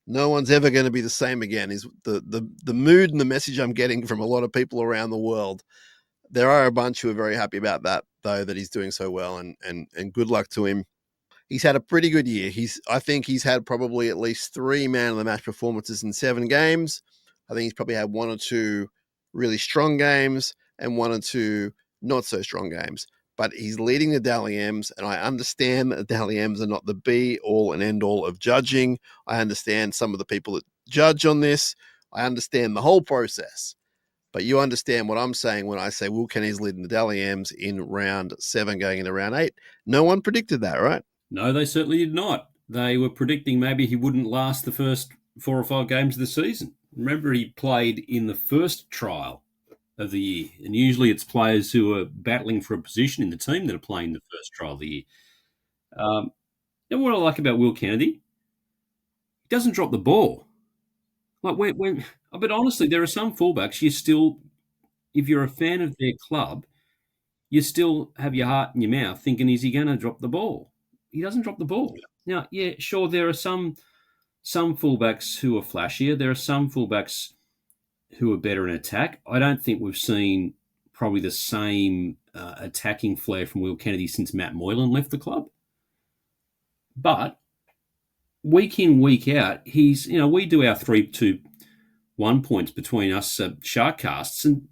No one's ever going to be the same again is the mood and the message I'm getting from a lot of people around the world. There are a bunch who are very happy about that, though, that he's doing so well, and good luck to him. He's had a pretty good year. I think he's had probably at least 3 man of the match performances in 7 games. I think he's probably had 1 or 2 really strong games and 1 or 2 not so strong games. But he's leading the Dally M's, and I understand that the Dally M's are not the be all and end all of judging. I understand some of the people that judge on this. I understand the whole process. But you understand what I'm saying when I say Will Kennedy's leading the Dally M's in round 7 going into round 8. No one predicted that, right? No, they certainly did not. They were predicting maybe he wouldn't last the first 4 or 5 games of the season. Remember, he played in the first trial of the year, and usually it's players who are battling for a position in the team that are playing the first trial of the year. And what I like about Will Kennedy, he doesn't drop the ball. Like but honestly, there are some fullbacks you still, if you're a fan of their club, you still have your heart in your mouth thinking, is he going to drop the ball? He doesn't drop the ball. Now, yeah, sure, there are some fullbacks who are flashier. There are some fullbacks who are better in attack. I don't think we've seen probably the same attacking flair from Will Kennedy since Matt Moylan left the club. But week in, week out, we do our 3-2-1 points between us SharkCasts, and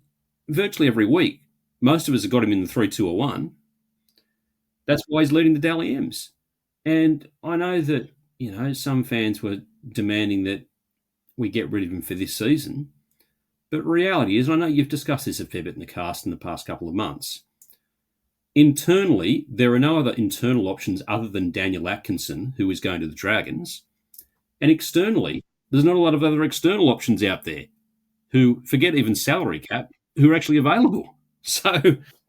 virtually every week, most of us have got him in the 3-2-1. That's why he's leading the Dally M's. And I know that, some fans were demanding that we get rid of him for this season. But reality is, I know you've discussed this a fair bit in the cast in the past couple of months. Internally, there are no other internal options other than Daniel Atkinson, who is going to the Dragons. And externally, there's not a lot of other external options out there who, forget even salary cap, who are actually available. So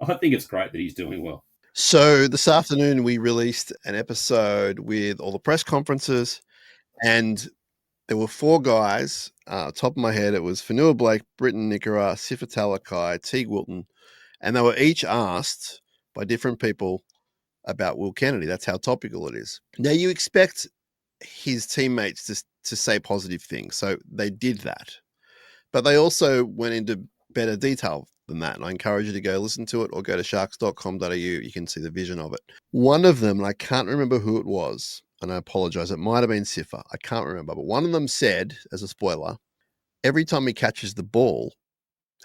I think it's great that he's doing well. So this afternoon, we released an episode with all the press conferences, and there were 4 guys. Top of my head, it was Fanua Blake, Britton Nickera, Sifa Talakai, Teague Wilton, and they were each asked by different people about Will Kennedy. That's how topical it is. Now, you expect his teammates to say positive things, so they did that. But they also went into better detail than that, and I encourage you to go listen to it or go to sharks.com.au. You can see the vision of it. One of them, and I can't remember who it was, and I apologize, it might have been Sifa. I can't remember, but one of them said, as a spoiler, every time he catches the ball,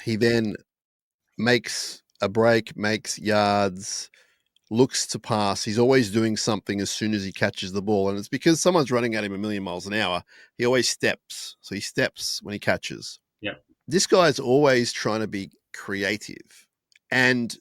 he then makes a break, makes yards, looks to pass. He's always doing something as soon as he catches the ball. And it's because someone's running at him a million miles an hour. He always steps. So he steps when he catches. Yeah. This guy's always trying to be creative. And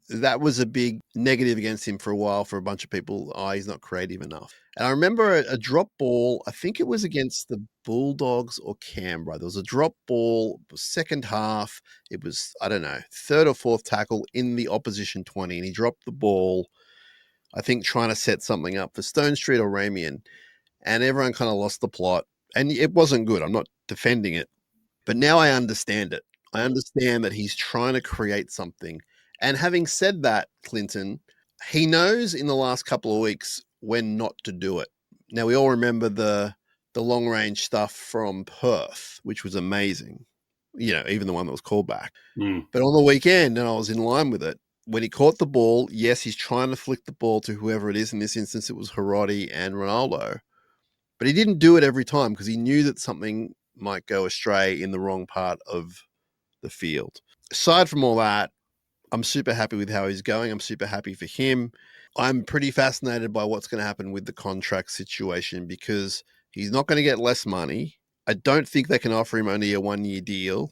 that was a big negative against him for a while for a bunch of people. Oh, he's not creative enough. And I remember a drop ball, I think it was against the Bulldogs or Canberra. There was a drop ball, second half. It was, I don't know, 3rd or 4th tackle in the opposition 20. And he dropped the ball, I think trying to set something up for Stone Street or Ramian. And everyone kind of lost the plot. And it wasn't good. I'm not defending it. But now I understand it. I understand that he's trying to create something. And having said that, Clinton, he knows in the last couple of weeks when not to do it. Now, we all remember the long-range stuff from Perth, which was amazing. Even the one that was called back. But on the weekend, and I was in line with it, when he caught the ball, yes, he's trying to flick the ball to whoever it is. In this instance, it was Hiroti and Ronaldo. But he didn't do it every time because he knew that something might go astray in the wrong part of the field. Aside from all that, I'm super happy with how he's going. I'm super happy for him. I'm pretty fascinated by what's going to happen with the contract situation because he's not going to get less money. I don't think they can offer him only a 1-year deal.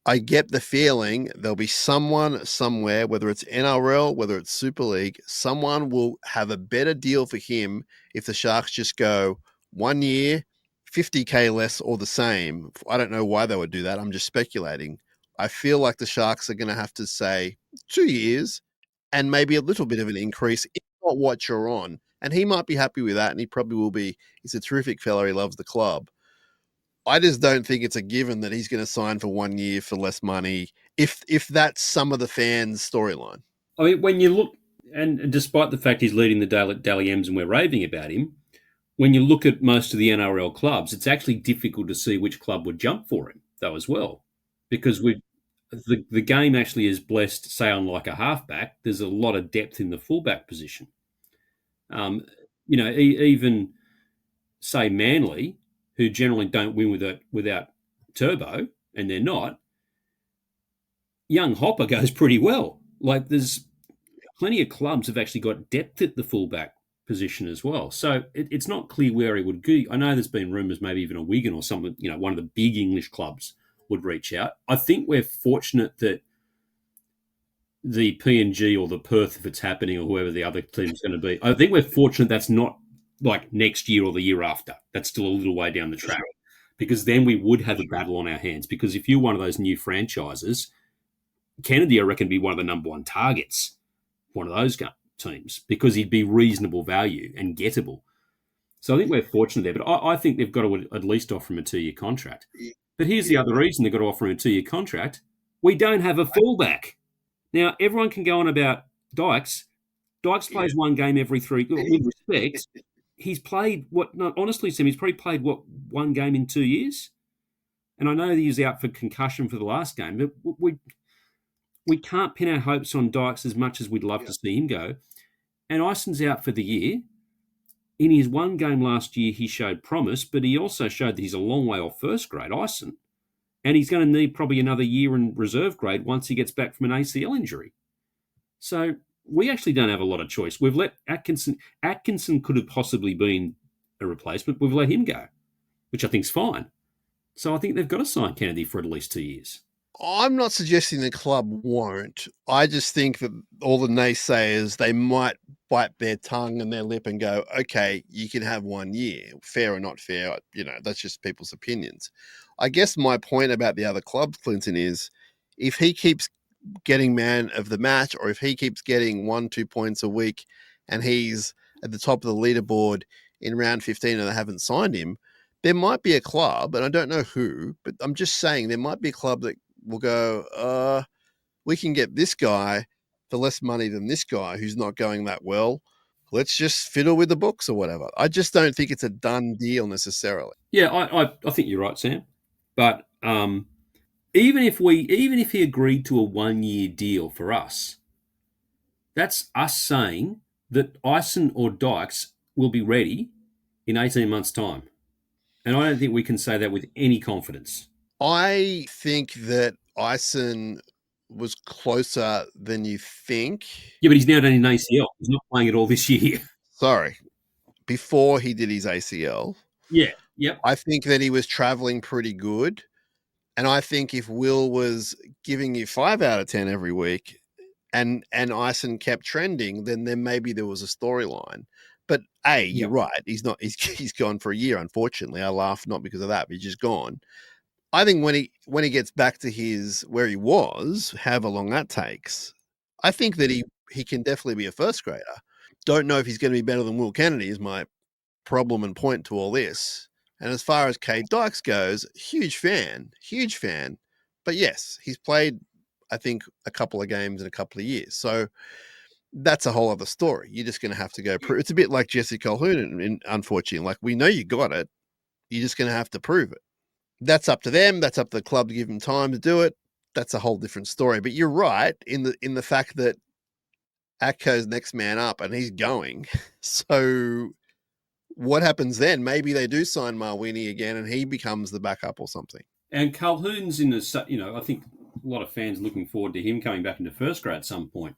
I get the feeling there'll be someone somewhere, whether it's NRL, whether it's Super League, someone will have a better deal for him if the Sharks just go 1 year, 50K less or the same. I don't know why they would do that. I'm just speculating. I feel like the Sharks are going to have to say 2 years and maybe a little bit of an increase, if not what you're on. And he might be happy with that, and he probably will be. He's a terrific fellow. He loves the club. I just don't think it's a given that he's going to sign for 1 year for less money, if that's some of the fans' storyline. I mean, when you look, and despite the fact he's leading the Dally M's and we're raving about him, when you look at most of the NRL clubs, it's actually difficult to see which club would jump for him, though, as well. Because the game actually is blessed, say, on like a halfback, there's a lot of depth in the fullback position. Even, say, Manly, who generally don't win without Turbo, and they're not, young Hopper goes pretty well. Like, there's plenty of clubs have actually got depth at the fullback position as well. So it's not clear where he would go. I know there's been rumours maybe even a Wigan or something, one of the big English clubs would reach out. I think we're fortunate that the PNG or the Perth, if it's happening, or whoever the other team's going to be, I think we're fortunate that's not like next year or the year after. That's still a little way down the track, because then we would have a battle on our hands. Because if you're one of those new franchises, Kennedy, I reckon, would be one of the number one targets, one of those teams, because he'd be reasonable value and gettable. So I think we're fortunate there. But I think they've got to at least offer him a 2-year contract. But here's the other reason they've got to offer him a 2-year contract. We don't have a fullback. Now, everyone can go on about Dykes. Dykes plays one game every 3. With respect, he's played honestly, Sam, he's probably played one game in 2 years? And I know that he's out for concussion for the last game, but we can't pin our hopes on Dykes as much as we'd love to see him go. And Ison's out for the year. In his one game last year, he showed promise, but he also showed that he's a long way off first grade, Ison. And he's going to need probably another year in reserve grade once he gets back from an ACL injury. So we actually don't have a lot of choice. We've let Atkinson could have possibly been a replacement. We've let him go, which I think is fine. So I think they've got to sign Kennedy for at least 2 years. I'm not suggesting the club won't. I just think that all the naysayers, they might bite their tongue and their lip and go, okay, you can have 1 year. Fair or not fair, that's just people's opinions. I guess my point about the other clubs, Clinton, is if he keeps getting man of the match, or if he keeps getting 1-2 points a week and he's at the top of the leaderboard in round 15 and they haven't signed him, there might be a club, and I don't know who, but I'm just saying there might be a club that will go, we can get this guy for less money than this guy who's not going that well. Let's just fiddle with the books or whatever. I just don't think it's a done deal necessarily. Yeah, I think you're right, Sam. But even if he agreed to a 1 year deal for us, that's us saying that Ison or Dykes will be ready in 18 months' time. And I don't think we can say that with any confidence. I think that Ison was closer than you think. Yeah, but he's now done an ACL. He's not playing at all this year. Sorry. Before he did his ACL. Yeah, yep. I think that he was traveling pretty good. And I think if Will was giving you 5 out of 10 every week and Ison kept trending, then maybe there was a storyline. But you're right. He's gone for a year, unfortunately. I laugh not because of that, but he's just gone. I think when he gets back to where he was, however long that takes, I think that he can definitely be a first grader. Don't know if he's going to be better than Will Kennedy is my problem and point to all this. And as far as Cade Dykes goes, huge fan. But yes, he's played, I think, a couple of games in a couple of years. So that's a whole other story. You're just going to have to go prove. It's a bit like Jesse Colquhoun, unfortunately. Like, we know you got it. You're just going to have to prove it. That's up to them. That's up to the club to give them time to do it. That's a whole different story. But you're right in the fact that Atko's next man up and he's going. So what happens then? Maybe they do sign Marwini again and he becomes the backup or something. And Colquhoun's I think a lot of fans looking forward to him coming back into first grade at some point.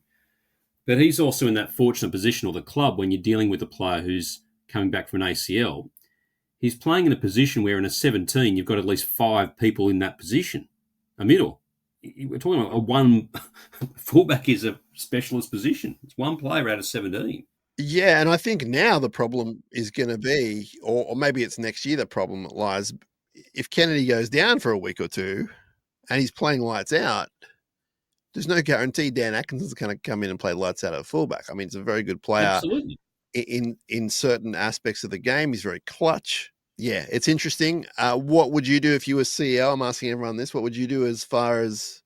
But he's also in that fortunate position, or the club, when you're dealing with a player who's coming back from an ACL, he's playing in a position where in a 17, you've got at least 5 people in that position, a middle. we're talking about a one fullback is a specialist position. It's one player out of 17. Yeah, and I think now the problem is going to be, or maybe it's next year the problem lies, if Kennedy goes down for a week or two and he's playing lights out, there's no guarantee Dan Atkinson's going to come in and play lights out at fullback. I mean, he's a very good player. Absolutely. In certain aspects of the game. He's very clutch. Yeah, it's interesting. What would you do if you were CEO? I'm asking everyone this. What would you do as far as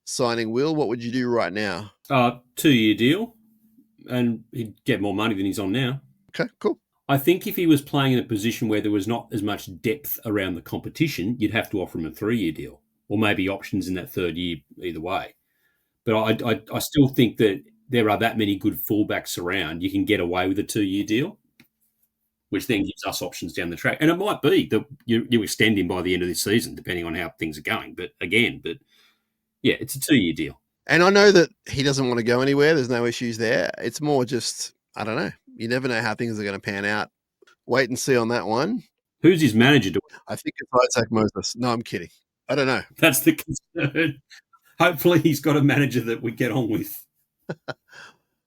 signing Will? What would you do right now? 2-year deal, and he'd get more money than he's on now. Okay, cool. I think if he was playing in a position where there was not as much depth around the competition, you'd have to offer him a 3-year deal, or maybe options in that third year either way. But I still think that there are that many good fullbacks around, you can get away with a 2-year deal, which then gives us options down the track. And it might be that you extend him by the end of this season, depending on how things are going. But yeah, it's a 2-year deal. And I know that he doesn't want to go anywhere. There's no issues there. It's more just, I don't know. You never know how things are going to pan out. Wait and see on that one. Who's his manager? I think it's Isaac Moses. No, I'm kidding. I don't know. That's the concern. Hopefully he's got a manager that we get on with.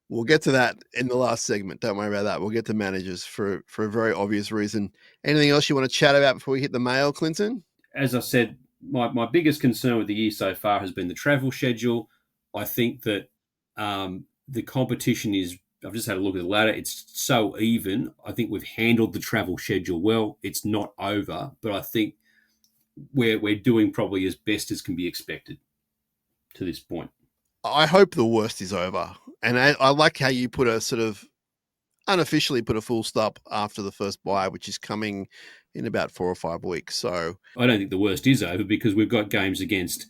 We'll get to that in the last segment. Don't worry about that. We'll get to managers for a very obvious reason. Anything else you want to chat about before we hit the mail, Clinton? As I said, my biggest concern with the year so far has been the travel schedule. I think that the competition is, I've just had a look at the ladder, it's so even. I think we've handled the travel schedule well. It's not over, but I think we're doing probably as best as can be expected to this point. I hope the worst is over. And I like how you put a sort of unofficially put a full stop after the first bye, which is coming in about 4 or 5 weeks. So I don't think the worst is over because we've got games against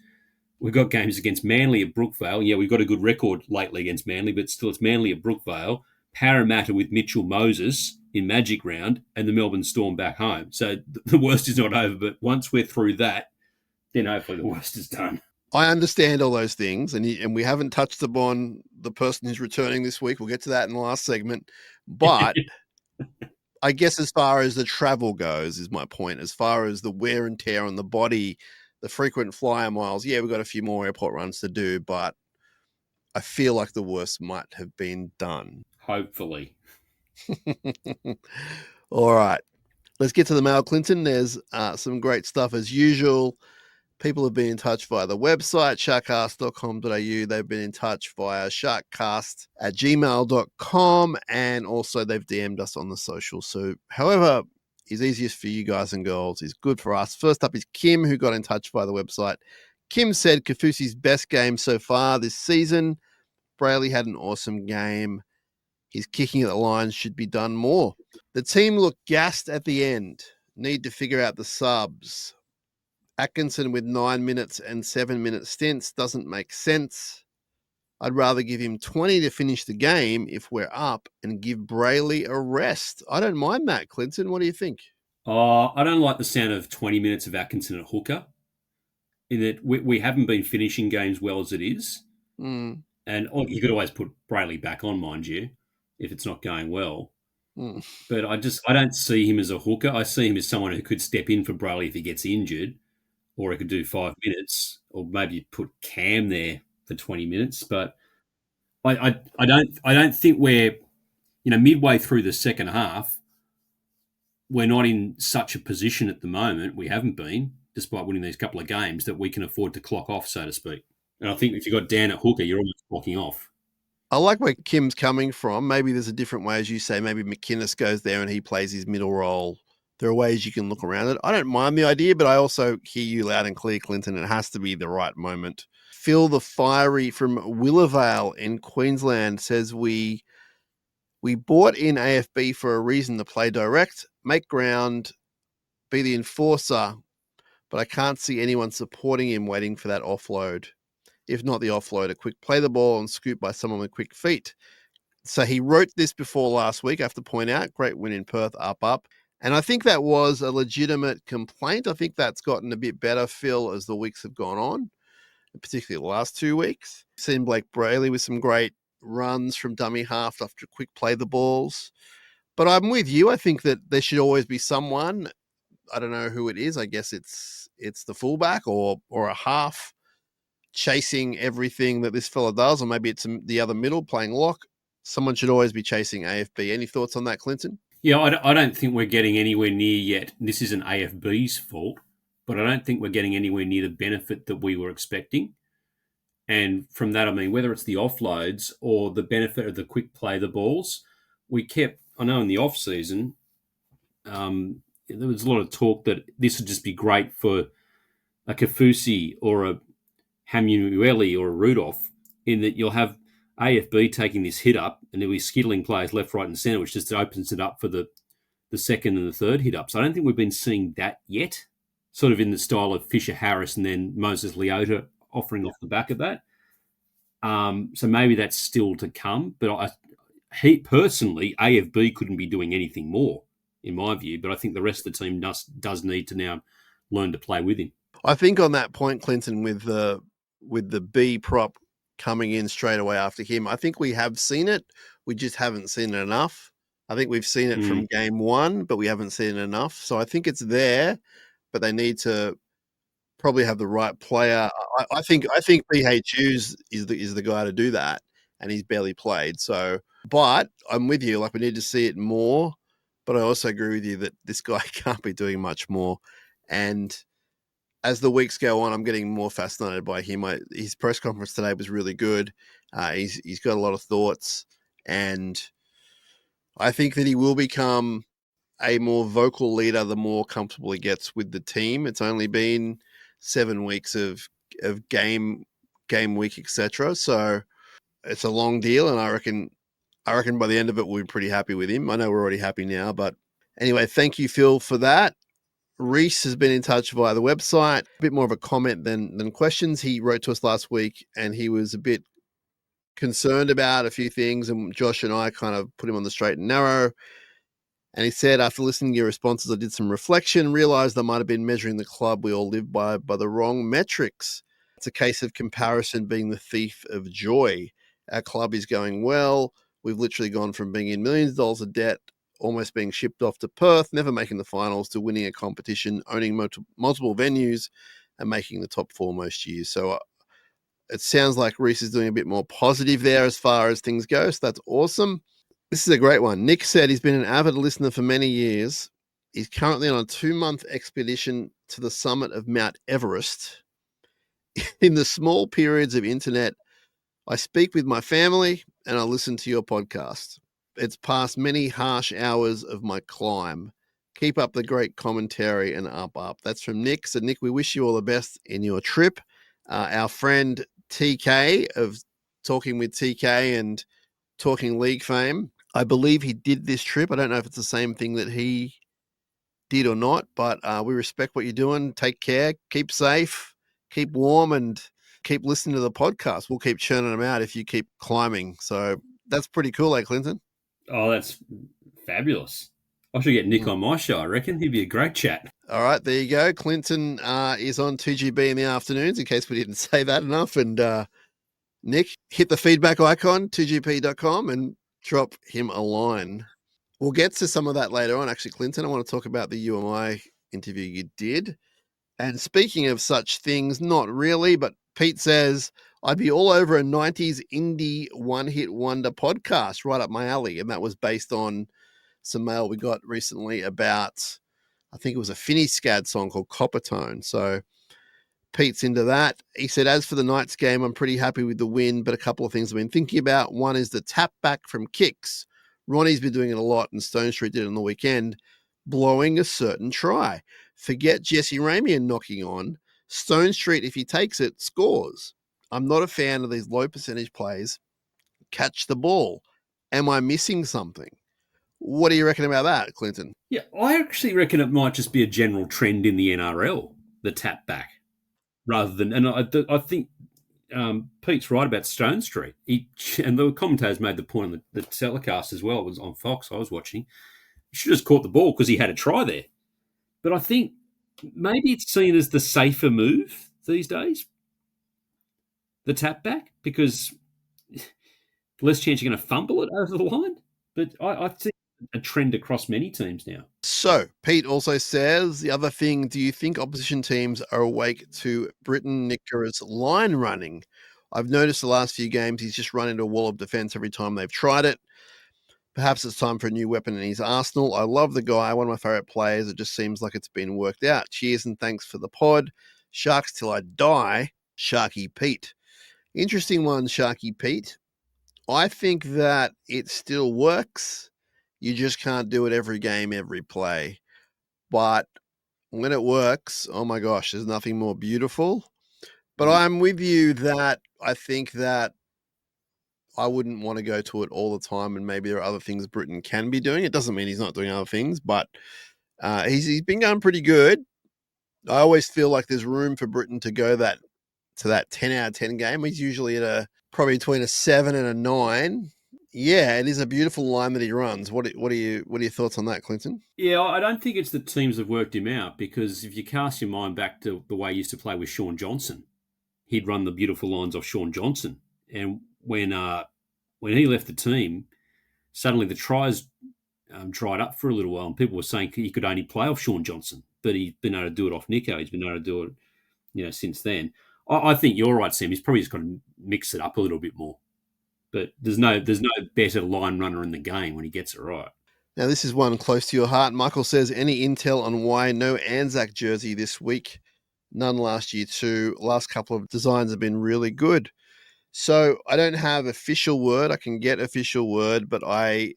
Manly at Brookvale. Yeah, we've got a good record lately against Manly, but still it's Manly at Brookvale, Parramatta with Mitchell Moses in Magic Round, and the Melbourne Storm back home. So the worst is not over, but once we're through that, then hopefully the worst is done. I understand all those things, and we haven't touched upon the person who's returning this week. We'll get to that in the last segment. But I guess as far as the travel goes is my point. As far as the wear and tear on the body, the frequent flyer miles, yeah, we've got a few more airport runs to do, but I feel like the worst might have been done. Hopefully. All right. Let's get to the mail, Clinton. There's some great stuff as usual. People have been in touch via the website, sharkcast.com.au. They've been in touch via sharkcast@gmail.com, and also they've DM'd us on the social. So however is easiest for you guys and girls is good for us. First up is Kim, who got in touch via the website. Kim said Kaufusi's best game so far this season. Brayley had an awesome game. His kicking at the line should be done more. The team looked gassed at the end. Need to figure out the subs. Atkinson with 9 minutes and 7-minute stints doesn't make sense. I'd rather give him 20 to finish the game if we're up and give Brayley a rest. I don't mind that, Clinton. What do you think? I don't like the sound of 20 minutes of Atkinson at hooker, in that we haven't been finishing games well as it is. Mm. And you could always put Brayley back on, mind you, if it's not going well. Mm. But I don't see him as a hooker. I see him as someone who could step in for Brayley if he gets injured, or he could do 5 minutes, or maybe put Cam there for 20 minutes. But I don't think we're, midway through the second half, we're not in such a position at the moment. We haven't been, despite winning these couple of games, that we can afford to clock off, so to speak. And I think if you've got Dan at hooker, you're almost clocking off. I like where Kim's coming from. Maybe there's a different way, as you say. Maybe McInnes goes there and he plays his middle role. There are ways you can look around it. I don't mind the idea, but I also hear you loud and clear, Clinton. It has to be the right moment. Phil the Fiery from Willowvale in Queensland says we bought in AFB for a reason, to play direct, make ground, be the enforcer, but I can't see anyone supporting him waiting for that offload. If not the offload, a quick play the ball and scoop by someone with quick feet. So he wrote this before last week, I have to point out. Great win in Perth, up. And I think that was a legitimate complaint. I think that's gotten a bit better, Phil, as the weeks have gone on, particularly the last 2 weeks. Seen Blake Brayley with some great runs from dummy half after quick play the balls. But I'm with you. I think that there should always be someone. I don't know who it is. I guess it's the fullback or a half chasing everything that this fella does, or maybe it's the other middle playing lock. Someone should always be chasing AFB. Any thoughts on that, Clinton? Yeah, I don't think we're getting anywhere near yet. This isn't AFB's fault, but I don't think we're getting anywhere near the benefit that we were expecting. And from that, I mean, whether it's the offloads or the benefit of the quick play the balls, we kept, I know in the off season, there was a lot of talk that this would just be great for a Kafusi or a Hamueli or a Rudolph, in that you'll have AFB taking this hit up and there'll be skittling players left, right and centre, which just opens it up for the second and the third hit up. So I don't think we've been seeing that yet, sort of in the style of Fisher Harris and then Moses Leota offering off the back of that. So maybe that's still to come. But personally, AFB couldn't be doing anything more, in my view. But I think the rest of the team does need to now learn to play with him. I think on that point, Clinton, with the B prop coming in straight away after him, I think we have seen it. We just haven't seen it enough. I think we've seen it from game one, but we haven't seen it enough. So I think it's there, but they need to probably have the right player. I think BH Hughes is the guy to do that, and he's barely played. So, but I'm with you. Like, we need to see it more. But I also agree with you that this guy can't be doing much more. And as the weeks go on, I'm getting more fascinated by him. His press conference today was really good. He's got a lot of thoughts, and I think that he will become a more vocal leader the more comfortable he gets with the team. It's only been 7 weeks of game week, etc. So it's a long deal, and I reckon by the end of it we'll be pretty happy with him. I know we're already happy now, but anyway, thank you, Phil, for that. Reese has been in touch via the website. A bit more of a comment than questions. He wrote to us last week, and he was a bit concerned about a few things, and Josh and I kind of put him on the straight and narrow. And he said, after listening to your responses, I did some reflection, realized I might have been measuring the club we all live by the wrong metrics. It's a case of comparison being the thief of joy. Our club is going well. We've literally gone from being in millions of dollars of debt, almost being shipped off to Perth, never making the finals, to winning a competition, owning multiple venues, and making the top 4 most years. So it sounds like Reese is doing a bit more positive there as far as things go. So that's awesome. This is a great one. Nick said he's been an avid listener for many years. He's currently on a 2-month expedition to the summit of Mount Everest. In the small periods of internet, I speak with my family and I listen to your podcast. It's past many harsh hours of my climb. Keep up the great commentary and up. That's from Nick. So, Nick, we wish you all the best in your trip. Our friend TK of Talking with TK and Talking League fame, I believe he did this trip. I don't know if it's the same thing that he did or not, but we respect what you're doing. Take care. Keep safe. Keep warm and keep listening to the podcast. We'll keep churning them out if you keep climbing. So that's pretty cool, Clinton? Oh, that's fabulous. I should get Nick on my show, I reckon. He'd be a great chat. All right, there you go. Clinton is on 2GB in the afternoons, in case we didn't say that enough. And Nick, hit the feedback icon, 2gp.com, and drop him a line. We'll get to some of that later on, actually, Clinton. I want to talk about the UMI interview you did. And speaking of such things, not really, but Pete says, I'd be all over a 90s indie one-hit wonder podcast, right up my alley. And that was based on some mail we got recently about, I think it was a Finny Scad song called Coppertone. So Pete's into that. He said, as for the Knights game, I'm pretty happy with the win, but a couple of things I've been thinking about. One is the tap back from kicks. Ronnie's been doing it a lot, and Stone Street did it on the weekend, blowing a certain try. Forget Jesse Ramian knocking on. Stone Street, if he takes it, scores. I'm not a fan of these low percentage plays. Catch the ball. Am I missing something? What do you reckon about that, Clinton? Yeah, I actually reckon it might just be a general trend in the NRL, the tap back, rather than, and I think Pete's right about Stone Street. And the commentators made the point on the telecast as well. It was on Fox, I was watching. He should have just caught the ball because he had a try there. But I think maybe it's seen as the safer move these days, the tap back, because less chance you're going to fumble it over the line. But I think a trend across many teams now. So, Pete also says, the other thing, do you think opposition teams are awake to Briton Nickera's line running? I've noticed the last few games he's just run into a wall of defence every time they've tried it. Perhaps it's time for a new weapon in his arsenal. I love the guy, one of my favourite players. It just seems like it's been worked out. Cheers and thanks for the pod. Sharks till I die, Sharky Pete. Interesting one, Sharky Pete. I think that it still works. You just can't do it every game, every play. But when it works, oh my gosh, there's nothing more beautiful. But I'm with you that I think that I wouldn't want to go to it all the time, and maybe there are other things Britain can be doing. It doesn't mean he's not doing other things, but he's been going pretty good. I always feel like there's room for Britain to go to that 10 out of 10 game. He's usually at probably between a 7 and a 9. Yeah, it is a beautiful line that he runs. What are your thoughts on that, Clinton? Yeah, I don't think it's the teams that worked him out, because if you cast your mind back to the way he used to play with Sean Johnson, he'd run the beautiful lines off Sean Johnson. And when he left the team, suddenly the tries dried up for a little while, and people were saying he could only play off Sean Johnson, but he's been able to do it off Nico. He's been able to do it, since then. I think you're right, Sam. He's probably just got to mix it up a little bit more. But there's no better line runner in the game when he gets it right. Now, this is one close to your heart. Michael says, any intel on why no Anzac jersey this week? None last year too. Last couple of designs have been really good. So I don't have official word. I can get official word, but I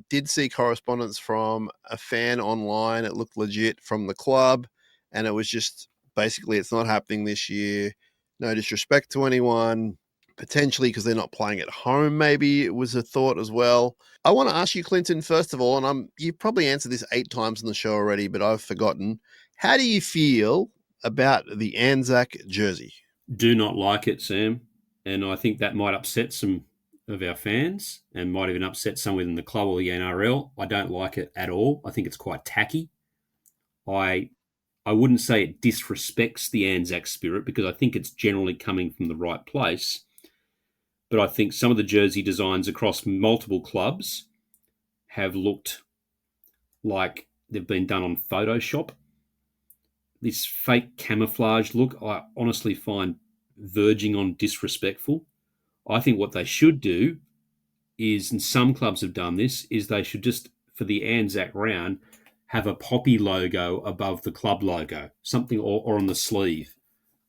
did see correspondence from a fan online. It looked legit from the club, and it was just basically it's not happening this year. No disrespect to anyone. Potentially because they're not playing at home, maybe it was a thought as well. I want to ask you, Clinton, first of all, and you've probably answered this 8 times on the show already, but I've forgotten. How do you feel about the Anzac jersey? Do not like it, Sam. And I think that might upset some of our fans and might even upset some within the club or the NRL. I don't like it at all. I think it's quite tacky. I wouldn't say it disrespects the Anzac spirit, because I think it's generally coming from the right place. But I think some of the jersey designs across multiple clubs have looked like they've been done on Photoshop. This fake camouflage look, I honestly find verging on disrespectful. I think what they should do is, and some clubs have done this, is they should just, for the Anzac round, have a poppy logo above the club logo, something, or on the sleeve.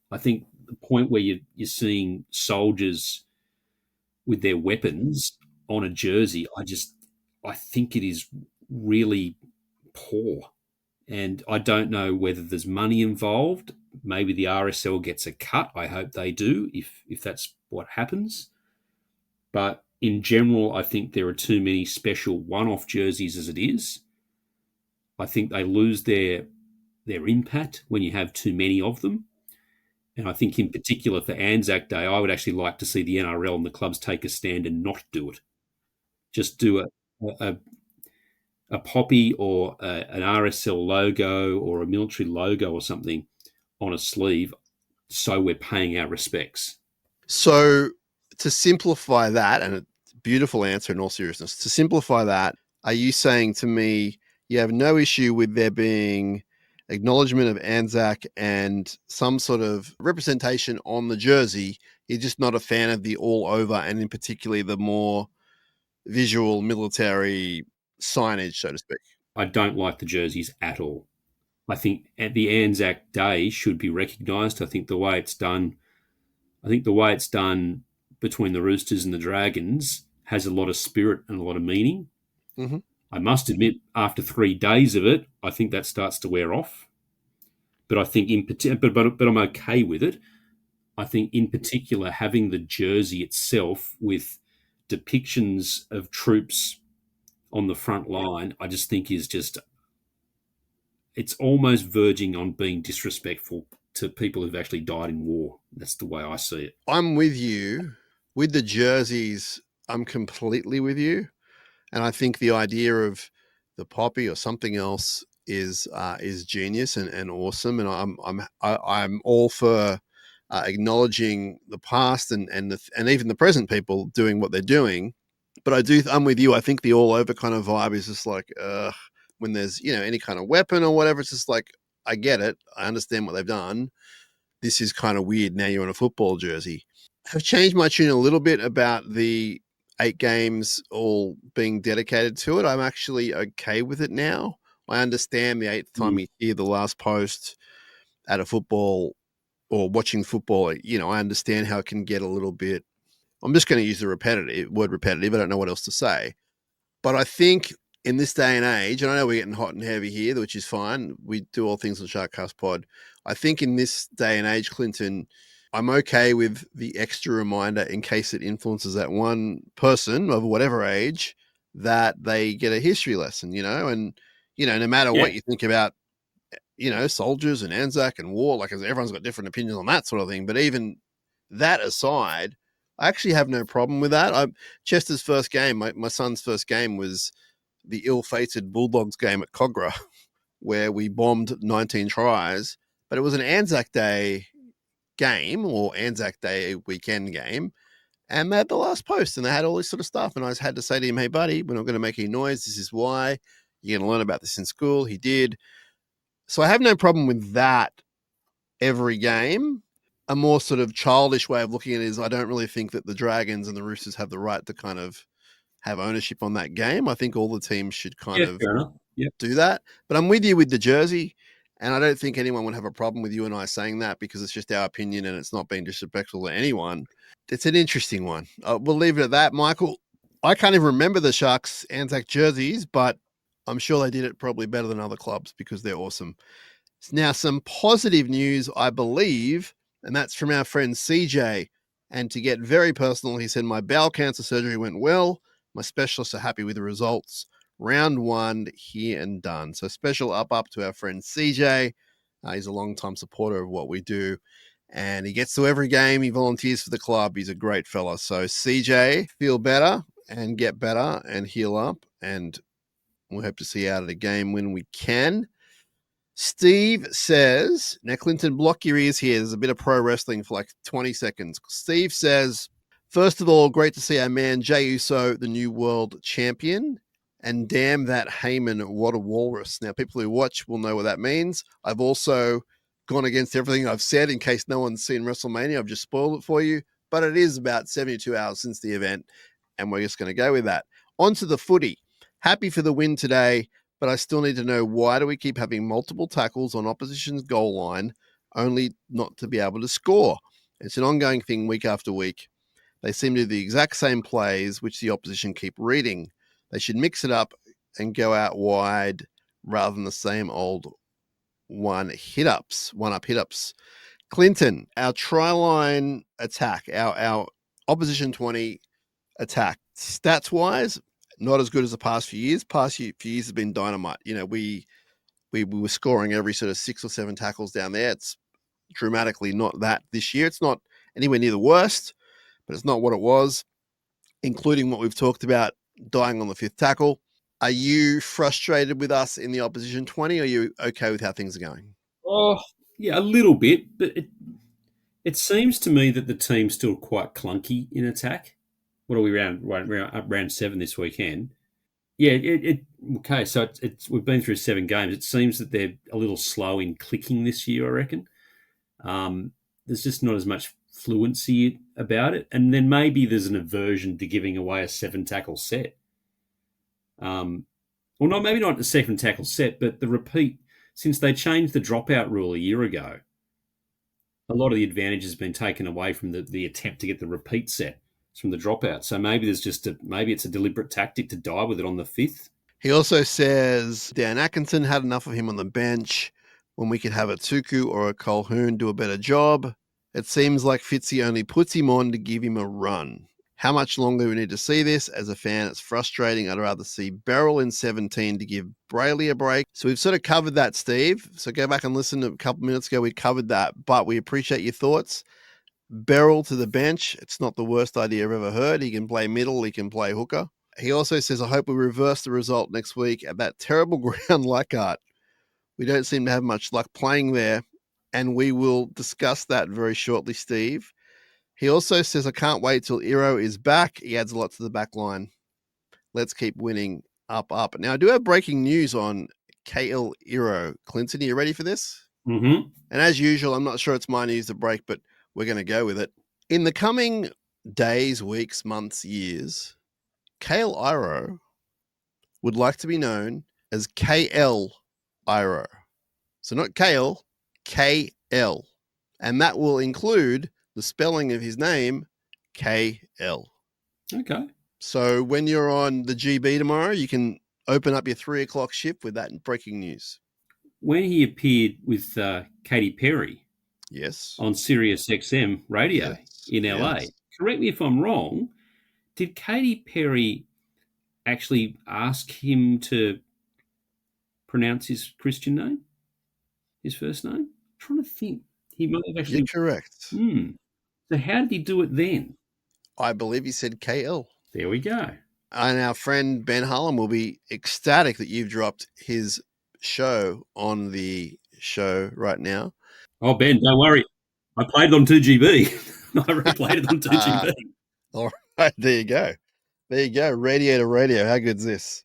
I think the point where you're seeing soldiers with their weapons on a jersey, I think it is really poor. And I don't know whether there's money involved. Maybe the RSL gets a cut. I hope they do, if that's what happens. But in general, I think there are too many special one-off jerseys as it is. I think they lose their impact when you have too many of them. And I think in particular for Anzac Day, I would actually like to see the NRL and the clubs take a stand and not do it. Just do a poppy or an RSL logo or a military logo or something on a sleeve, so we're paying our respects. So to simplify that, and a beautiful answer in all seriousness, to simplify that, are you saying to me you have no issue with there being acknowledgement of Anzac and some sort of representation on the jersey? You're just not a fan of the all over, and in particularly the more visual military signage, so to speak? I don't like the jerseys at all. I think at the Anzac Day should be recognised. I think the way it's done between the Roosters and the Dragons has a lot of spirit and a lot of meaning. Mm-hmm. I must admit, after 3 days of it, I think that starts to wear off. But I think but I'm okay with it. I think in particular having the jersey itself with depictions of troops on the front line, I just think it's almost verging on being disrespectful to people who've actually died in war. That's the way I see it. I'm with you. With the jerseys, I'm completely with you. And I think the idea of the poppy or something else is genius and awesome. And I'm all for acknowledging the past and even the present people doing what they're doing. But I'm with you. I think the all over kind of vibe is just like, when there's, any kind of weapon or whatever, it's just like, I get it. I understand what they've done. This is kind of weird. Now you're in a football jersey. I've changed my tune a little bit about the 8 games all being dedicated to it. I'm actually okay with it now. I understand the 8th time you hear the last post at a football or watching football, I understand how it can get a little bit. I'm just going to use the word repetitive. I don't know what else to say. But I think in this day and age, and I know we're getting hot and heavy here, which is fine. We do all things on SharkCast Pod. I think in this day and age, Clinton, I'm okay with the extra reminder in case it influences that one person of whatever age that they get a history lesson, and, no matter what you think about, soldiers and Anzac and war, like everyone's got different opinions on that sort of thing. But even that aside, I actually have no problem with that. Chester's first game, my son's first game was the ill-fated Bulldogs game at Cogra, where we bombed 19 tries, but it was an Anzac Day game or Anzac Day weekend game. And they had the last post and they had all this sort of stuff. And I had to say to him, hey, buddy, we're not going to make any noise. This is why. You're going to learn about this in school. He did. So I have no problem with that every game. A more sort of childish way of looking at it is I don't really think that the Dragons and the Roosters have the right to kind of have ownership on that game. I think all the teams should kind of do that. But I'm with you with the jersey. And I don't think anyone would have a problem with you and I saying that because it's just our opinion and it's not being disrespectful to anyone. It's an interesting one. We'll leave it at that. Michael, I can't even remember the Sharks Anzac jerseys, but I'm sure they did it probably better than other clubs because they're awesome. Now, some positive news, I believe, and that's from our friend CJ. And to get very personal, he said, my bowel cancer surgery went well. My specialists are happy with the results. Round 1 here and done. So special up to our friend CJ. He's a long-time supporter of what we do. And he gets to every game. He volunteers for the club. He's a great fella. So CJ, feel better and get better and heal up. And we hope to see you out at a game when we can. Steve says, now Clinton, block your ears here. There's a bit of pro wrestling for like 20 seconds. Steve says, first of all, great to see our man Jey Uso, the new world champion. And damn that Heyman, what a walrus. Now, people who watch will know what that means. I've also gone against everything I've said in case no one's seen WrestleMania. I've just spoiled it for you. But it is about 72 hours since the event, and we're just going to go with that. On to the footy. Happy for the win today, but I still need to know why do we keep having multiple tackles on opposition's goal line only not to be able to score? It's an ongoing thing week after week. They seem to do the exact same plays, which the opposition keep reading. They should mix it up and go out wide rather than the same old one-up hit-ups. Clinton, our try-line attack, our opposition 20 attack, stats-wise, not as good as the past few years. Past few years has been dynamite. We were scoring every sort of 6 or 7 tackles down there. It's dramatically not that this year. It's not anywhere near the worst, but it's not what it was, including what we've talked about, dying on the 5th tackle. Are you frustrated with us in the opposition 20? Or are you okay with how things are going? Oh, yeah, a little bit, but it seems to me that the team's still quite clunky in attack. What are we round 7 this weekend? Yeah, okay. So we've been through 7 games. It seems that they're a little slow in clicking this year, I reckon. There's just not as much fluency about it, and then maybe there's an aversion to giving away a 7 tackle set. Well, no, maybe not the 7 tackle set, but the repeat. Since they changed the dropout rule a year ago, a lot of the advantage has been taken away from the attempt to get the repeat set from the dropout. So maybe maybe it's a deliberate tactic to die with it on the 5th. He also says Dan Atkinson had enough of him on the bench when we could have a Tuku or a Colquhoun do a better job. It seems like Fitzy only puts him on to give him a run. How much longer do we need to see this? As a fan, it's frustrating. I'd rather see Beryl in 17 to give Brayley a break. So we've sort of covered that, Steve. So go back and listen to a couple minutes ago. We covered that, but we appreciate your thoughts. Beryl to the bench. It's not the worst idea I've ever heard. He can play middle. He can play hooker. He also says, I hope we reverse the result next week at that terrible ground, Leichhardt. We don't seem to have much luck playing there, and we will discuss that very shortly, Steve. He also says, I can't wait till Iro is back. He adds a lot to the back line. Let's keep winning up. Now, I do have breaking news on KL Iro. Clinton, are you ready for this? Mm-hmm. And as usual, I'm not sure it's my news to break, but we're going to go with it. In the coming days, weeks, months, years, KL Iro would like to be known as KL Iro. So not KL, KL. And that will include the spelling of his name, KL. Okay. So when you're on the GB tomorrow, you can open up your 3:00 shift with that breaking news. When he appeared with Katy Perry Yes. on Sirius XM radio in LA, Yes. correct me if I'm wrong, did Katy Perry actually ask him to pronounce his Christian name, his first name? I'm trying to think. He might have You're actually. correct. So how did he do it then? I believe he said KL. There we go. And our friend Ben Harlem will be ecstatic that you've dropped his show on the show right now. Oh, Ben, don't worry. I played it on 2GB. I replayed it on 2GB. All right, there you go. There you go. Radio to radio. How good's this?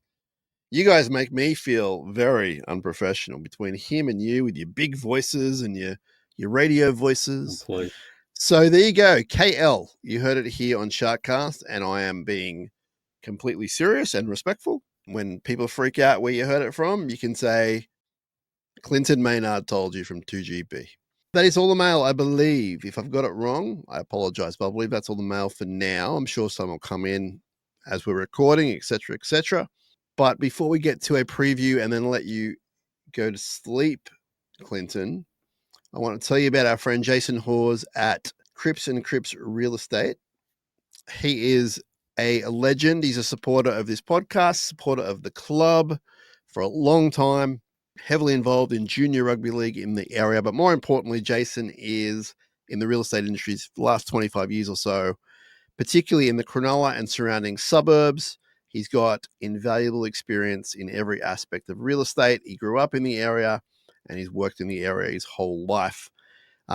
You guys make me feel very unprofessional between him and you with your big voices and your radio voices. Oh, please. So there you go. KL. You heard it here on SharkCast, and I am being completely serious and respectful. When people freak out where you heard it from, you can say Clinton Maynard told you from 2GB. That is all the mail, I believe. If I've got it wrong, I apologize, but I believe that's all the mail for now. I'm sure some will come in as we're recording, etc., etc. But before we get to a preview and then let you go to sleep, Clinton, I want to tell you about our friend Jason Hawes at Crips and Crips Real Estate. He is a legend. He's a supporter of this podcast, supporter of the club for a long time, heavily involved in junior rugby league in the area. But more importantly, Jason is in the real estate industry for the last 25 years or so, particularly in the Cronulla and surrounding suburbs. He's got invaluable experience in every aspect of real estate. He grew up in the area and he's worked in the area his whole life.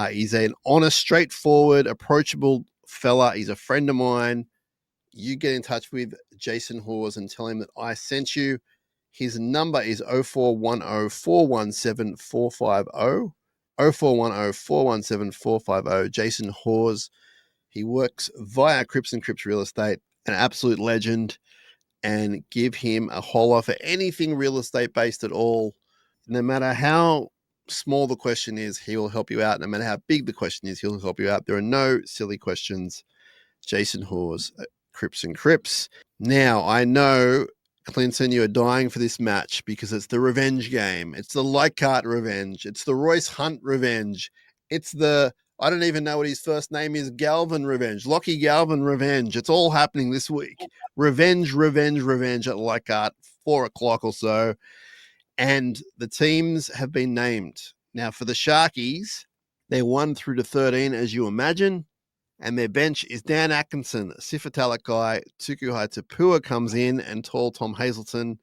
He's an honest, straightforward, approachable fella. He's a friend of mine. You get in touch with Jason Hawes and tell him that I sent you. His number is 0410 417 450. 0410 417 450. Jason Hawes. He works via Crips and Crips Real Estate, an absolute legend. And give him a holler for anything real estate based at all. No matter how small the question is, he will help you out. No matter how big the question is, he'll help you out. There are no silly questions. Jason Hawes, Crips and Crips. Now, I know, Clinton, you are dying for this match because it's the revenge game. It's the Leichhardt revenge. It's the Royce Hunt revenge. It's the, I don't even know what his first name is, Galvin revenge. Lockie Galvin revenge. It's all happening this week. Revenge at Leichhardt, 4:00 or so. And the teams have been named. Now, for the Sharkies, they're 1 through to 13, as you imagine. And their bench is Dan Atkinson, Sifa Talakai, Tukuhai Tapua comes in, and tall Tom Hazelton,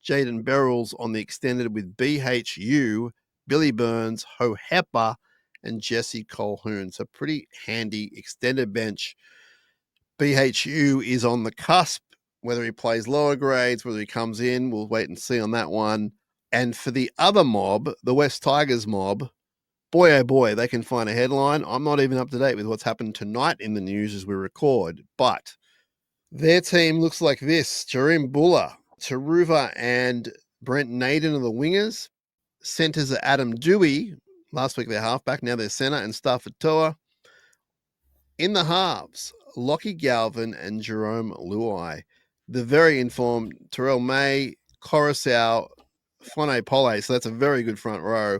Jaden Beryl's on the extended with BHU, Billy Burns, Ho Hepper, and Jesse Colhoun. So pretty handy extended bench. BHU is on the cusp. Whether he plays lower grades, whether he comes in, we'll wait and see on that one. And for the other mob, the West Tigers mob, boy, oh boy, they can find a headline. I'm not even up to date with what's happened tonight in the news as we record, but their team looks like this. Jareem Buller, Taruva and Brent Naden are the wingers. Centers are Adam Dewey. Last week they're halfback, now they're center, and Stafford Toa. In the halves, Lockie Galvin and Jerome Luai. The very informed Terrell May, Coruscant, Fone Pole. So that's a very good front row.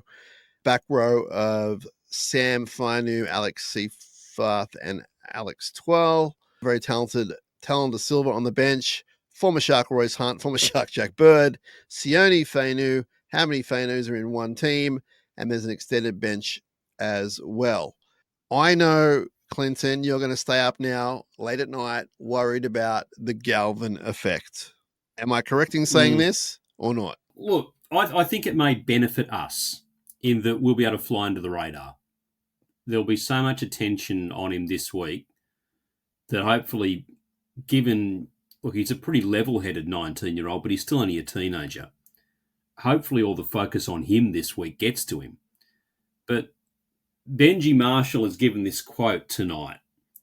Back row of Sam Fainu, Alex Seafarth, and Alex Twell. Very talented Talon De Silva on the bench. Former Shark Royce Hunt, former Shark Jack Bird, Sione Fainu. How many Fainus are in one team? And there's an extended bench as well. I know, Clinton, you're going to stay up now late at night worried about the Galvin effect. Am I correct in saying this or not? Look, I think it may benefit us in that we'll be able to fly under the radar. There'll be so much attention on him this week that hopefully, given look, he's a pretty level-headed 19-year-old, but he's still only a teenager. Hopefully all the focus on him this week gets to him. But Benji Marshall has given this quote tonight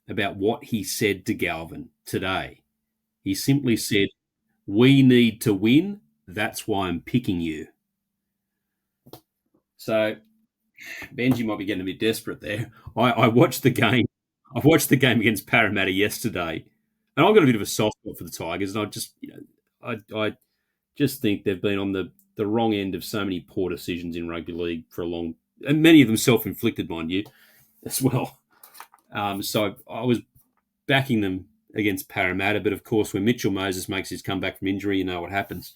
about what he said to Galvin today. He simply said, "We need to win. That's why I'm picking you." So Benji might be getting a bit desperate there. I watched the game. I watched the game against Parramatta yesterday, and I've got a bit of a soft spot for the Tigers. And I just think they've been on the wrong end of so many poor decisions in rugby league for a long, and many of them self-inflicted, mind you, as well. So I was backing them against Parramatta, but of course, when Mitchell Moses makes his comeback from injury, you know what happens.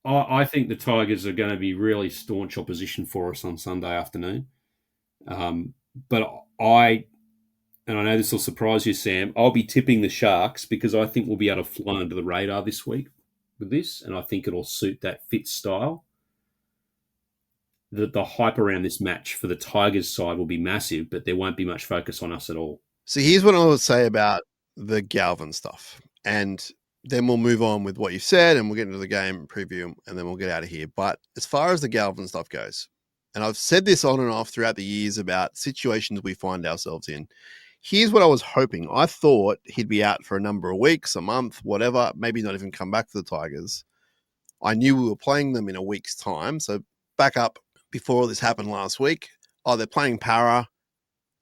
I think the Tigers are going to be really staunch opposition for us on Sunday afternoon. But I know this will surprise you, Sam, I'll be tipping the Sharks because I think we'll be able to fly under the radar this week with this, and I think it'll suit that fit style. The hype around this match for the Tigers side will be massive, but there won't be much focus on us at all. So here's what I would say about the Galvin stuff. And then we'll move on with what you've said and we'll get into the game preview and then we'll get out of here. But as far as the Galvin stuff goes, and I've said this on and off throughout the years about situations we find ourselves in, here's what I was hoping. I thought he'd be out for a number of weeks, a month, whatever, maybe not even come back to the Tigers. I knew we were playing them in a week's time. So back up before all this happened last week. Oh, they're playing Para.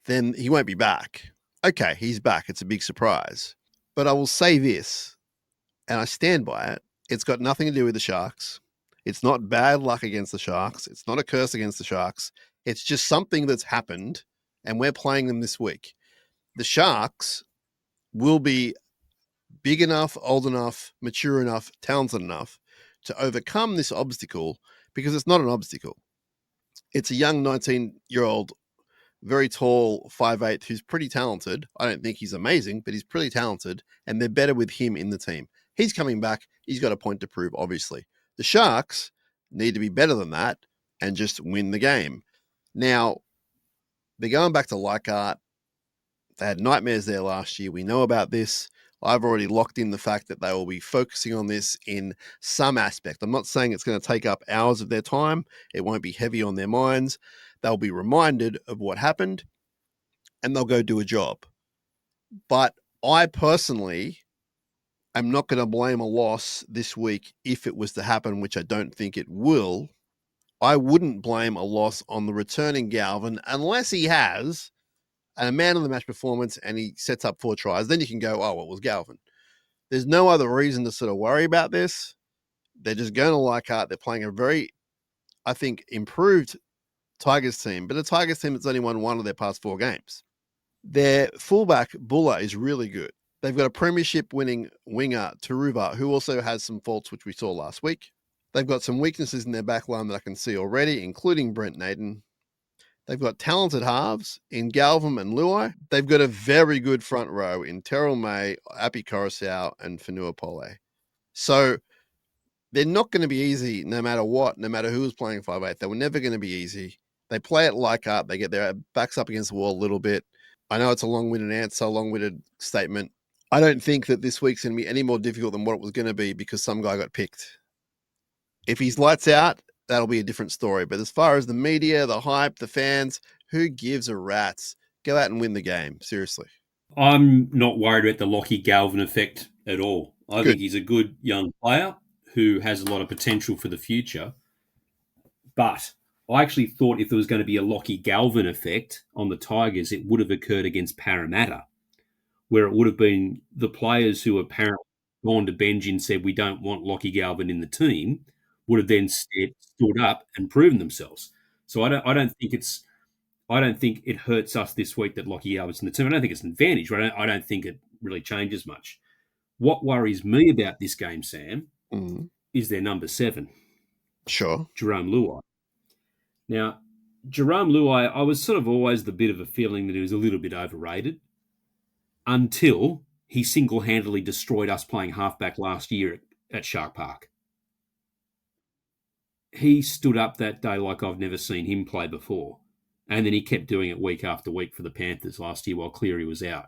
Then he won't be back. Okay, he's back. It's a big surprise. But I will say this, and I stand by it. It's got nothing to do with the Sharks. It's not bad luck against the Sharks. It's not a curse against the Sharks. It's just something that's happened, and we're playing them this week. The Sharks will be big enough, old enough, mature enough, talented enough to overcome this obstacle because it's not an obstacle. It's a young 19-year-old, very tall, 5'8", who's pretty talented. I don't think he's amazing, but he's pretty talented, and they're better with him in the team. He's coming back. He's got a point to prove, obviously. The Sharks need to be better than that and just win the game. Now, they're going back to Leichhardt. They had nightmares there last year. We know about this. I've already locked in the fact that they will be focusing on this in some aspect. I'm not saying it's going to take up hours of their time. It won't be heavy on their minds. They'll be reminded of what happened and they'll go do a job. But I personally am not going to blame a loss this week if it was to happen, which I don't think it will. I wouldn't blame a loss on the returning Galvin unless he has a man of the match performance and he sets up 4 tries. Then you can go, oh, well, it was Galvin. There's no other reason to sort of worry about this. They're just going to Leichhardt. They're playing a very, I think, improved Tigers team, but a Tigers team that's only won 1 of their past 4 games. Their fullback, Buller, is really good. They've got a premiership winning winger, Taruva, who also has some faults, which we saw last week. They've got some weaknesses in their back line that I can see already, including Brent Naden. They've got talented halves in Galvin and Luai. They've got a very good front row in Terrell May, Api Coruscant, and Fanua Pole. So they're not going to be easy no matter what, no matter who is playing 5'8". They were never going to be easy. They play it like up. They get their backs up against the wall a little bit. I know it's a long-winded answer, long-winded statement. I don't think that this week's going to be any more difficult than what it was going to be because some guy got picked. If he's lights out, that'll be a different story. But as far as the media, the hype, the fans, who gives a rat's? Go out and win the game. Seriously. I'm not worried about the Lockie Galvin effect at all. I think he's a good young player who has a lot of potential for the future. But I actually thought if there was going to be a Lockie Galvin effect on the Tigers, it would have occurred against Parramatta, where it would have been the players who apparently gone to Benji and said, we don't want Lockie Galvin in the team, would have then stood up and proven themselves. So I don't think it hurts us this week that Lockie Galvin's in the team. I don't think it's an advantage. I don't think it really changes much. What worries me about this game, Sam, is their number 7. Sure. Jerome Luai. Now, Jerome Luai, I was sort of always the bit of a feeling that he was a little bit overrated until he single-handedly destroyed us playing halfback last year at Shark Park. He stood up that day like I've never seen him play before. And then he kept doing it week after week for the Panthers last year while Cleary was out.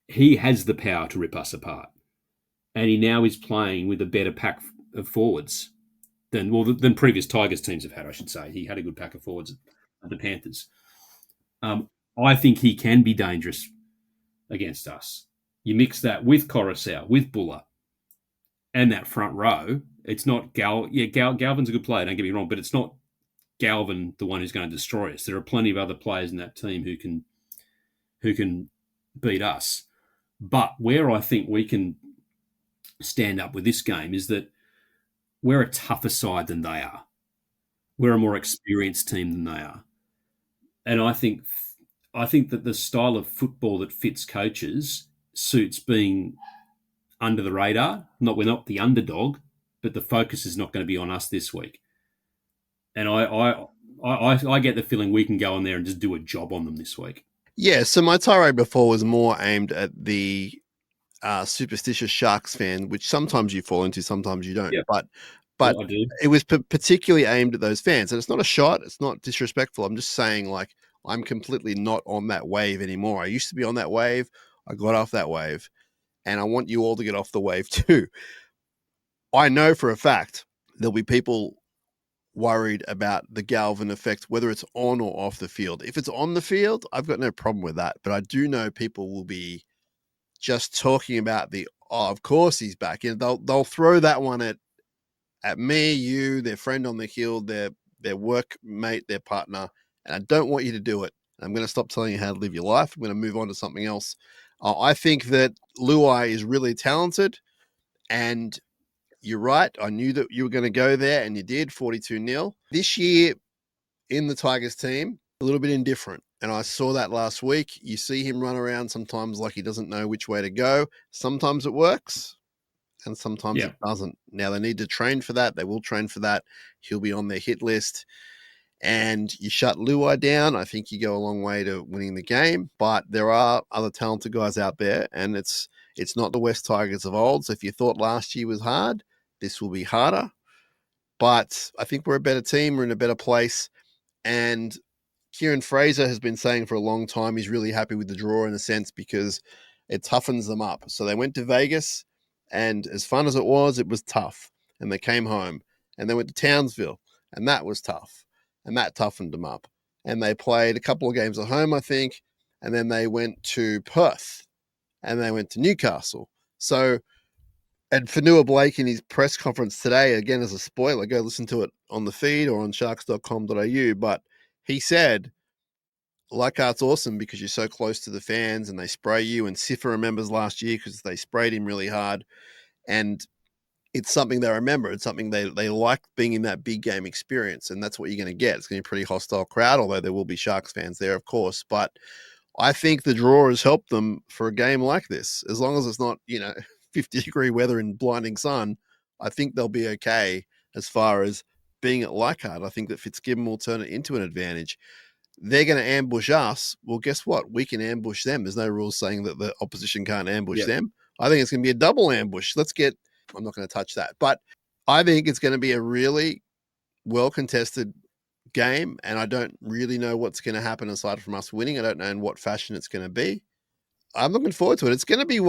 he has the power to rip us apart. And he now is playing with a better pack of forwards than previous Tigers teams have had, I should say. He had a good pack of forwards at the Panthers. I think he can be dangerous against us. You mix that with Coruscant, with Buller, and that front row. It's not Galvin's a good player, don't get me wrong, but it's not Galvin the one who's going to destroy us. There are plenty of other players in that team who can beat us. But where I think we can stand up with this game is that we're a tougher side than they are. We're a more experienced team than they are. And I think that the style of football that fits coaches suits being under the radar. We're not the underdog, but the focus is not going to be on us this week. And I get the feeling we can go in there and just do a job on them this week. Yeah, so my tirade before was more aimed at the superstitious Sharks fan, which sometimes you fall into, sometimes you don't. Yeah. But Well, I do. it was particularly aimed at those fans. And it's not a shot. It's not disrespectful. I'm just saying, like, I'm completely not on that wave anymore. I used to be on that wave. I got off that wave. And I want you all to get off the wave too. I know for a fact there'll be people worried about the Galvin effect, whether it's on or off the field. If it's on the field, I've got no problem with that. But I do know people will be just talking about of course he's back. You know, they'll throw that one at me, you, their friend on the hill, their workmate, their partner, and I don't want you to do it. I'm going to stop telling you how to live your life. I'm going to move on to something else. I think that Luai is really talented, and you're right. I knew that you were going to go there, and you did, 42-0. This year in the Tigers team, a little bit indifferent. And I saw that last week. You see him run around sometimes like he doesn't know which way to go. Sometimes it works and sometimes it doesn't. Now, they need to train for that. They will train for that. He'll be on their hit list. And you shut Luai down, I think you go a long way to winning the game. But there are other talented guys out there, and it's not the West Tigers of old. So if you thought last year was hard, this will be harder. But I think we're a better team. We're in a better place. And Kieran Fraser has been saying for a long time he's really happy with the draw in a sense because it toughens them up. So they went to Vegas, and as fun as it was tough. And they came home, and they went to Townsville, and that was tough. And that toughened them up. And they played a couple of games at home, I think, and then they went to Perth, and they went to Newcastle. So, and Fanua Blake in his press conference today, again, as a spoiler, go listen to it on the feed or on sharks.com.au, but he said, Leichhardt's awesome because you're so close to the fans and they spray you. And Siffer remembers last year because they sprayed him really hard. And it's something they remember. It's something they like being in that big game experience. And that's what you're going to get. It's going to be a pretty hostile crowd, although there will be Sharks fans there, of course. But I think the draw has helped them for a game like this. As long as it's not, 50-degree weather and blinding sun, I think they'll be okay as far as being at Leichhardt. I think that Fitzgibbon will turn it into an advantage. They're going to ambush us. Well, guess what? We can ambush them. There's no rules saying that the opposition can't ambush them. I think it's going to be a double ambush. I'm not going to touch that. But I think it's going to be a really well-contested game, and I don't really know what's going to happen aside from us winning. I don't know in what fashion it's going to be. I'm looking forward to it. It's going to be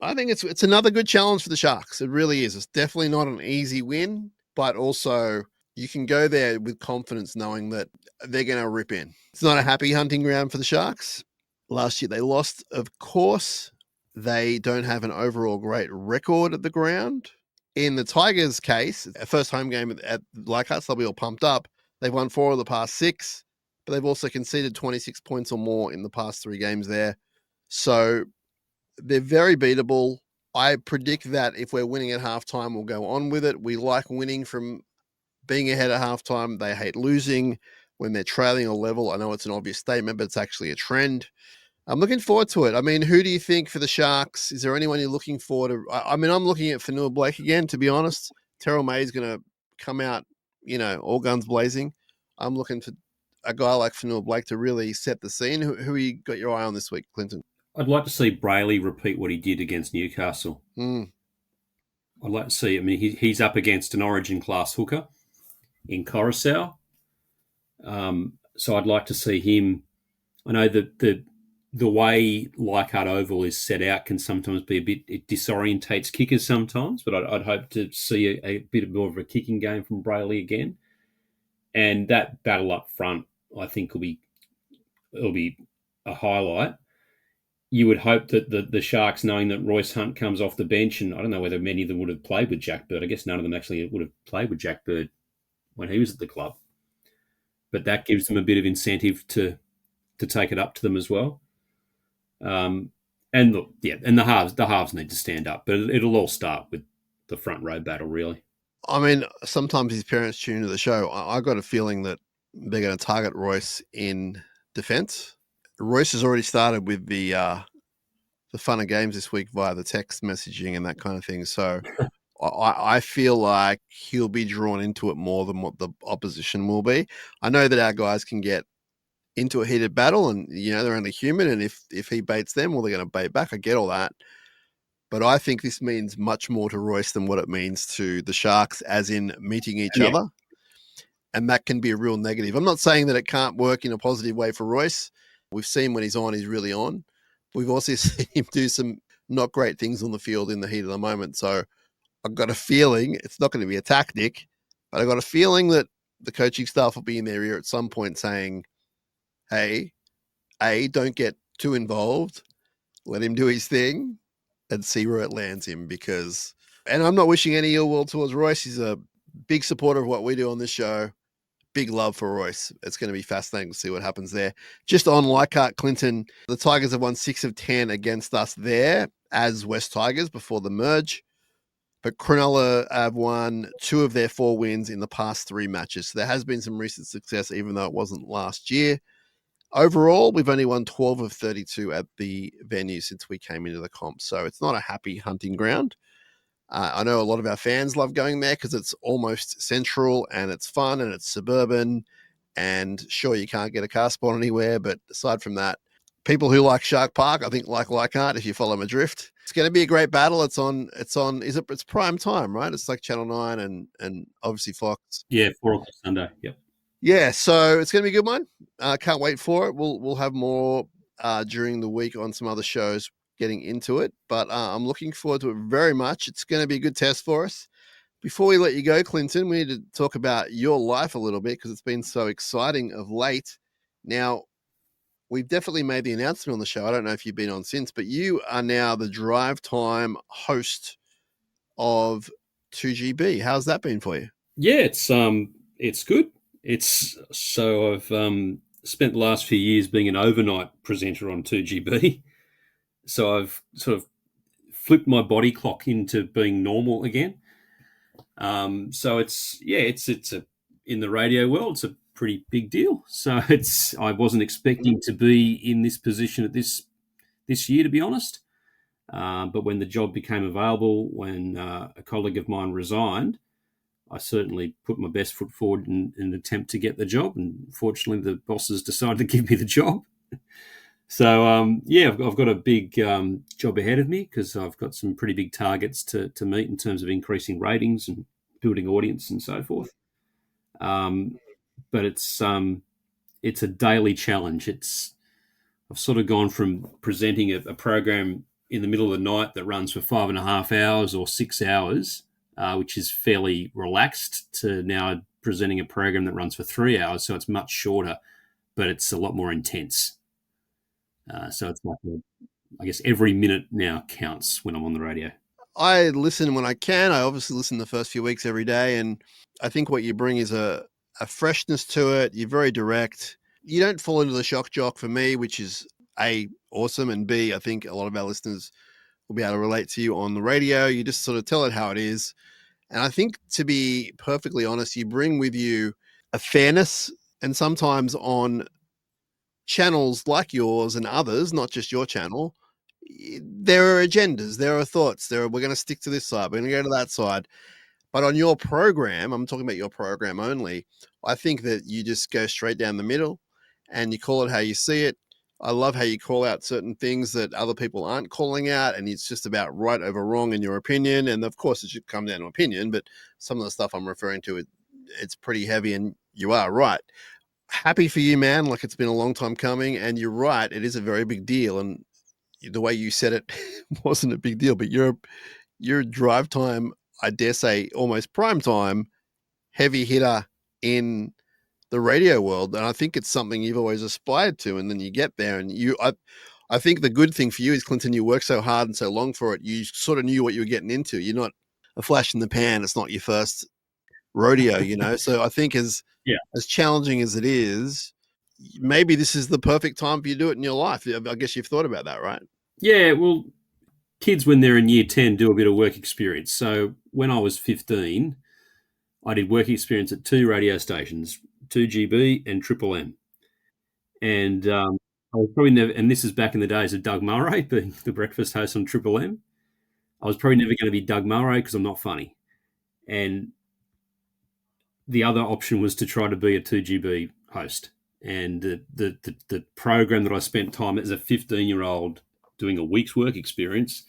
I think it's another good challenge for the Sharks. It really is. It's definitely not an easy win, but also you can go there with confidence knowing that they're going to rip in. It's not a happy hunting ground for the Sharks. Last year they lost, of course. They don't have an overall great record at the ground. In the Tigers' case, a first home game at Leichhardt, they'll be all pumped up. They've won 4 of the past 6, but they've also conceded 26 points or more in the past 3 games there. So they're very beatable. I predict that if we're winning at halftime, we'll go on with it. We like winning from being ahead at halftime. They hate losing when they're trailing or level. I know it's an obvious statement, but it's actually a trend. I'm looking forward to it. I mean, who do you think for the Sharks? Is there anyone you're looking forward to? I'm looking at Fanua Blake again, to be honest. Terrell May's going to come out, all guns blazing. I'm looking for a guy like Fanua Blake to really set the scene. Who you got your eye on this week, Clinton? I'd like to see Brayley repeat what he did against Newcastle. I'd like to see. I mean, he's up against an Origin class hooker in Coruscant. So I'd like to see him. I know that the way Leichhardt Oval is set out can sometimes be it disorientates kickers sometimes, but I'd hope to see a bit more of a kicking game from Brayley again. And that battle up front, I think, it'll be a highlight. You would hope that the Sharks, knowing that Royce Hunt comes off the bench, and I don't know whether many of them would have played with Jack Bird. I guess none of them actually would have played with Jack Bird when he was at the club. But that gives them a bit of incentive to take it up to them as well. And look, and the halves need to stand up, but it'll all start with the front row battle, really. I mean, sometimes his parents tune into the show. I got a feeling that they're going to target Royce in defence. Royce has already started with the fun of games this week via the text messaging and that kind of thing. So I feel like he'll be drawn into it more than what the opposition will be. I know that our guys can get into a heated battle and, they're only human. And if he baits them, well, they're going to bait back. I get all that. But I think this means much more to Royce than what it means to the Sharks, as in meeting each other. And that can be a real negative. I'm not saying that it can't work in a positive way for Royce. We've seen when he's on, he's really on. We've also seen him do some not great things on the field in the heat of the moment. So I've got a feeling it's not going to be a tactic, but I've got a feeling that the coaching staff will be in their ear at some point saying, hey, don't get too involved. Let him do his thing and see where it lands him, and I'm not wishing any ill will towards Royce. He's a big supporter of what we do on this show. Big love for Royce. It's going to be fascinating to see what happens there. Just on Leichhardt, Clinton, the Tigers have won 6 of 10 against us there as West Tigers before the merge. But Cronulla have won 2 of their 4 wins in the past 3 matches. So there has been some recent success, even though it wasn't last year. Overall, we've only won 12 of 32 at the venue since we came into the comp. So it's not a happy hunting ground. I know a lot of our fans love going there because it's almost central and it's fun and it's suburban. And sure, you can't get a car spot anywhere. But aside from that, people who like Shark Park, I think like Leichhardt, if you follow my drift. It's going to be a great battle. It's prime time, right? It's like Channel 9 and obviously Fox. Yeah, 4 o'clock Sunday. Yep. Yeah, so it's going to be a good one. Can't wait for it. We'll have more during the week on some other shows getting into it, but I'm looking forward to it very much. It's going to be a good test for us. Before we let you go, Clinton, we need to talk about your life a little bit because it's been so exciting of late. Now, we've definitely made the announcement on the show. I don't know if you've been on since, but you are now the drive time host of 2GB. How's that been for you? Yeah, it's good. I've spent the last few years being an overnight presenter on 2GB. So I've sort of flipped my body clock into being normal again. So it's in the radio world, it's a pretty big deal. So I wasn't expecting to be in this position at this year, to be honest. But when the job became available, when a colleague of mine resigned, I certainly put my best foot forward in an attempt to get the job. And fortunately, the bosses decided to give me the job. So, I've got a big job ahead of me because I've got some pretty big targets to meet in terms of increasing ratings and building audience and so forth. But it's a daily challenge. I've sort of gone from presenting a program in the middle of the night that runs for 5.5 hours or 6 hours, which is fairly relaxed, to now presenting a program that runs for 3 hours. So it's much shorter, but it's a lot more intense. So it's like, I guess every minute now counts when I'm on the radio. I listen when I can. I obviously listen the first few weeks every day. And I think what you bring is a freshness to it. You're very direct. You don't fall into the shock jock for me, which is A, awesome. And B, I think a lot of our listeners will be able to relate to you on the radio. You just sort of tell it how it is. And I think, to be perfectly honest, you bring with you a fairness, and sometimes on channels like yours and others, not just your channel, there are agendas, there are thoughts, we're going to stick to this side, we're going to go to that side. But on your program, I'm talking about your program only, I think that you just go straight down the middle and you call it how you see it. I love how you call out certain things that other people aren't calling out, and it's just about right over wrong in your opinion. And of course, it should come down to opinion, but some of the stuff I'm referring to, it's pretty heavy, and you are right. happy for you, man. Like, it's been a long time coming, and you're right. It is a very big deal. And the way you said it wasn't a big deal, but your drive time, I dare say, almost prime time, heavy hitter in the radio world. And I think it's something you've always aspired to. And then you get there, and I think the good thing for you is, Clinton, you work so hard and so long for it. You sort of knew what you were getting into. You're not a flash in the pan. It's not your first rodeo, you know? So I think as challenging as it is, maybe this is the perfect time for you to do it in your life. I guess you've thought about that, right? Yeah, well, kids when they're in year 10 do a bit of work experience. So when I was 15, I did work experience at 2 radio stations, 2GB and Triple M. And I was probably never, and this is back in the days of Doug Murray, the breakfast host on Triple M. I was probably never going to be Doug Murray because I'm not funny. And the other option was to try to be a 2GB host. And the program that I spent time as a 15-year-old doing a week's work experience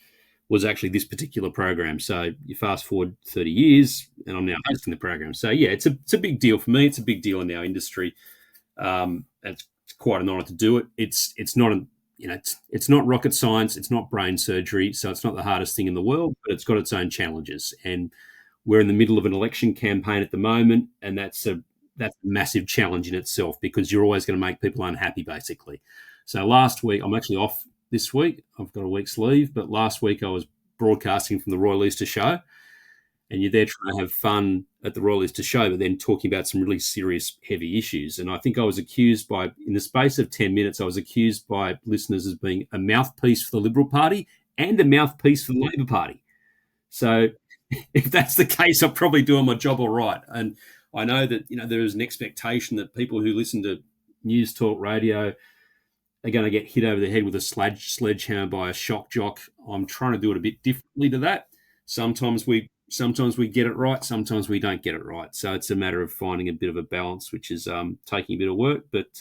was actually this particular program. So you fast forward 30 years, and I'm now hosting the program. So yeah, it's a big deal for me. It's a big deal in our industry. It's quite an honour to do it. It's not it's not rocket science. It's not brain surgery. So it's not the hardest thing in the world, but it's got its own challenges. And we're in the middle of an election campaign at the moment, and that's a massive challenge in itself, because you're always going to make people unhappy, basically. So last week, I'm actually off this week. I've got a week's leave, but last week I was broadcasting from the Royal Easter Show, and you're there trying to have fun at the Royal Easter Show, but then talking about some really serious, heavy issues. And I think I was accused in the space of 10 minutes, I was accused by listeners as being a mouthpiece for the Liberal Party and a mouthpiece for the Labor Party. So if that's the case, I'm probably doing my job all right. And I know that, there is an expectation that people who listen to news talk radio are going to get hit over the head with a sledgehammer by a shock jock. I'm trying to do it a bit differently to that. Sometimes we get it right, sometimes we don't get it right. So it's a matter of finding a bit of a balance, which is taking a bit of work. But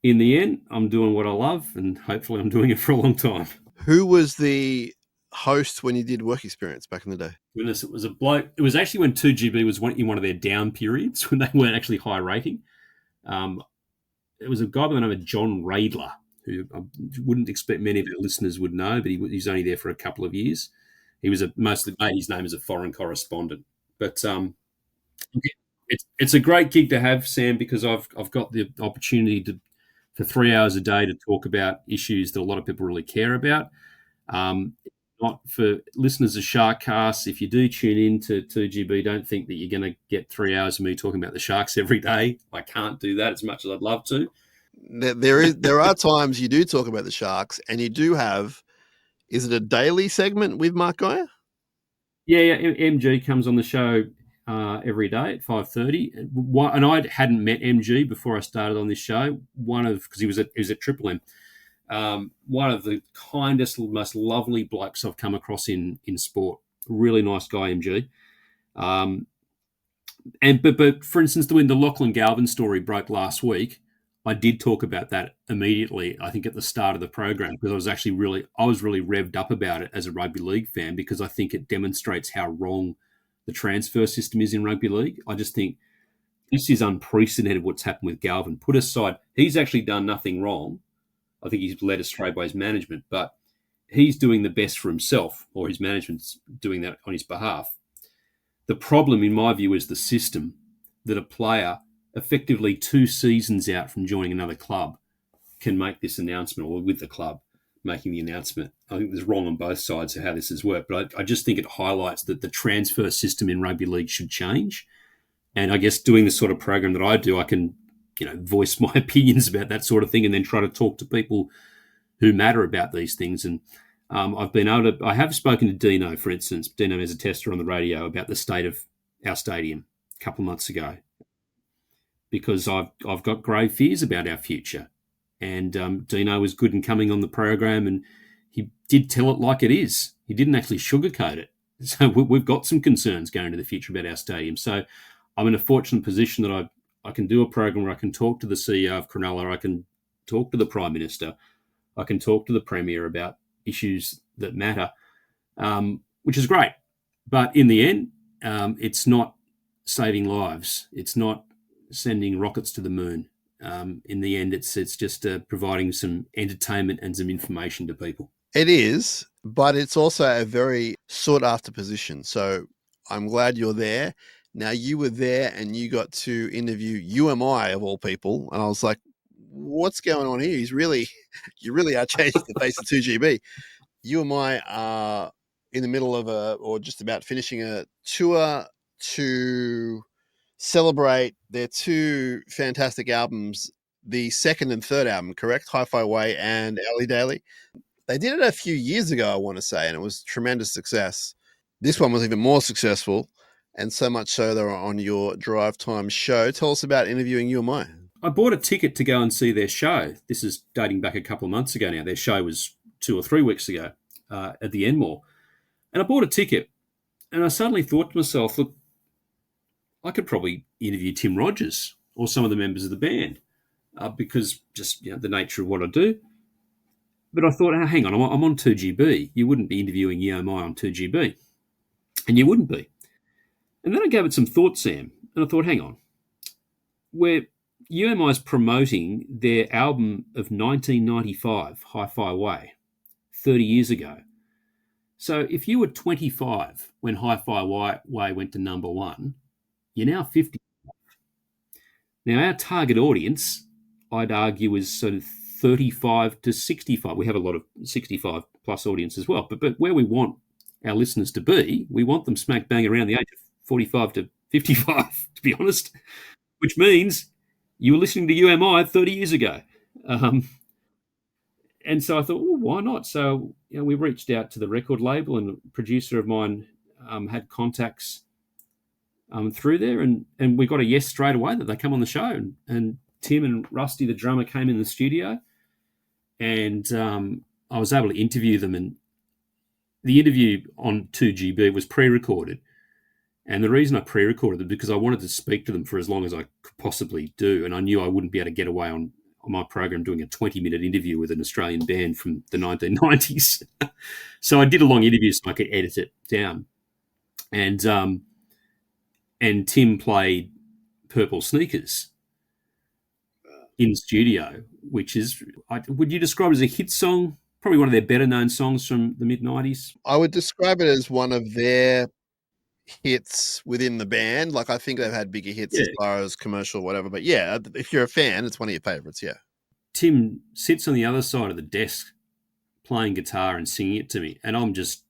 in the end, I'm doing what I love, and hopefully I'm doing it for a long time. Who was the host when you did work experience back in the day? Goodness, it was a bloke. It was actually when 2GB was in one of their down periods, when they weren't actually high rating. It was a guy by the name of John Raidler, who I wouldn't expect many of our listeners would know, but he's only there for a couple of years. He was mostly made his name as a foreign correspondent. But it's a great gig to have, Sam, because I've got the opportunity for 3 hours a day to talk about issues that a lot of people really care about. Not for listeners of SharkCast, if you do tune in to 2GB, don't think that you're going to get 3 hours of me talking about the Sharks every day. I can't do that as much as I'd love to. There are times you do talk about the Sharks, and you do have, is it a daily segment with Mark Geyer? Yeah. MG comes on the show every day at 5:30, and I hadn't met MG before I started on this show. Because he was at Triple M. One of the kindest, most lovely blokes I've come across in sport. Really nice guy, MG. But for instance, when the Lachlan Galvin story broke last week, I did talk about that immediately, I think at the start of the program, because I was really revved up about it as a rugby league fan, because I think it demonstrates how wrong the transfer system is in rugby league. I just think this is unprecedented, what's happened with Galvin. Put aside, he's actually done nothing wrong. I think he's led astray by his management, but he's doing the best for himself, or his management's doing that on his behalf. The problem, in my view, is the system, that a player effectively 2 seasons out from joining another club can make this announcement, or with the club making the announcement. I think there's wrong on both sides of how this has worked, but I just think it highlights that the transfer system in rugby league should change. And I guess doing the sort of program that I do, I can voice my opinions about that sort of thing, and then try to talk to people who matter about these things. And I have spoken to Dino, for instance. Dino as a tester on the radio about the state of our stadium a couple of months ago, because I've got grave fears about our future. And Dino was good in coming on the program, and he did tell it like it is. He didn't actually sugarcoat it. So we've got some concerns going into the future about our stadium. So I'm in a fortunate position that I can do a program where I can talk to the CEO of Cronulla, I can talk to the Prime Minister, I can talk to the Premier about issues that matter, which is great. But in the end, it's not saving lives. It's not sending rockets to the moon. In the end, it's just providing some entertainment and some information to people. It is, but it's also a very sought after position. So I'm glad you're there. Now, you were there and you got to interview UMI of all people. And I was like, what's going on here? You really are changing the face of 2GB. UMI are in the middle of or just about finishing a tour to celebrate their two fantastic albums, the second and third album, correct? Hi-Fi Way and Ellie Daily. They did it a few years ago, I want to say, and it was tremendous success. This one was even more successful, and so much so they're on your Drive Time show. Tell us about interviewing UMI. I bought a ticket to go and see their show. This is dating back a couple of months ago now. Their show was 2 or 3 weeks ago at the Enmore. And I bought a ticket, and I suddenly thought to myself, look, I could probably interview Tim Rogers or some of the members of the band because just the nature of what I do. But I thought, oh, hang on, I'm on 2GB. You wouldn't be interviewing UMI on 2GB. And you wouldn't be. And then I gave it some thought, Sam, and I thought, hang on. Where UMI is promoting their album of 1995, Hi-Fi Way, 30 years ago. So if you were 25 when Hi-Fi Way went to number 1, you're now 50. Now, our target audience, I'd argue, is sort of 35 to 65. We have a lot of 65 plus audience as well. But where we want our listeners to be, we want them smack bang around the age of 45 to 55, to be honest, which means you were listening to UMI 30 years ago. And so I thought, well, why not? So we reached out to the record label, and a producer of mine had contacts through there, and we got a yes straight away that they come on the show. And Tim and Rusty, the drummer, came in the studio, and I was able to interview them. And the interview on 2GB was pre-recorded. And the reason I pre-recorded it because I wanted to speak to them for as long as I could possibly do. And I knew I wouldn't be able to get away on my program doing a 20-minute interview with an Australian band from the 1990s. So I did a long interview so I could edit it down. And Tim played Purple Sneakers in studio, which is, would you describe it as a hit song? Probably one of their better-known songs from the mid-90s. I would describe it as one of their hits within the band. Like, I think they've had bigger hits as far as commercial or whatever. But yeah, if you're a fan, it's one of your favorites, yeah. Tim sits on the other side of the desk playing guitar and singing it to me, and I'm just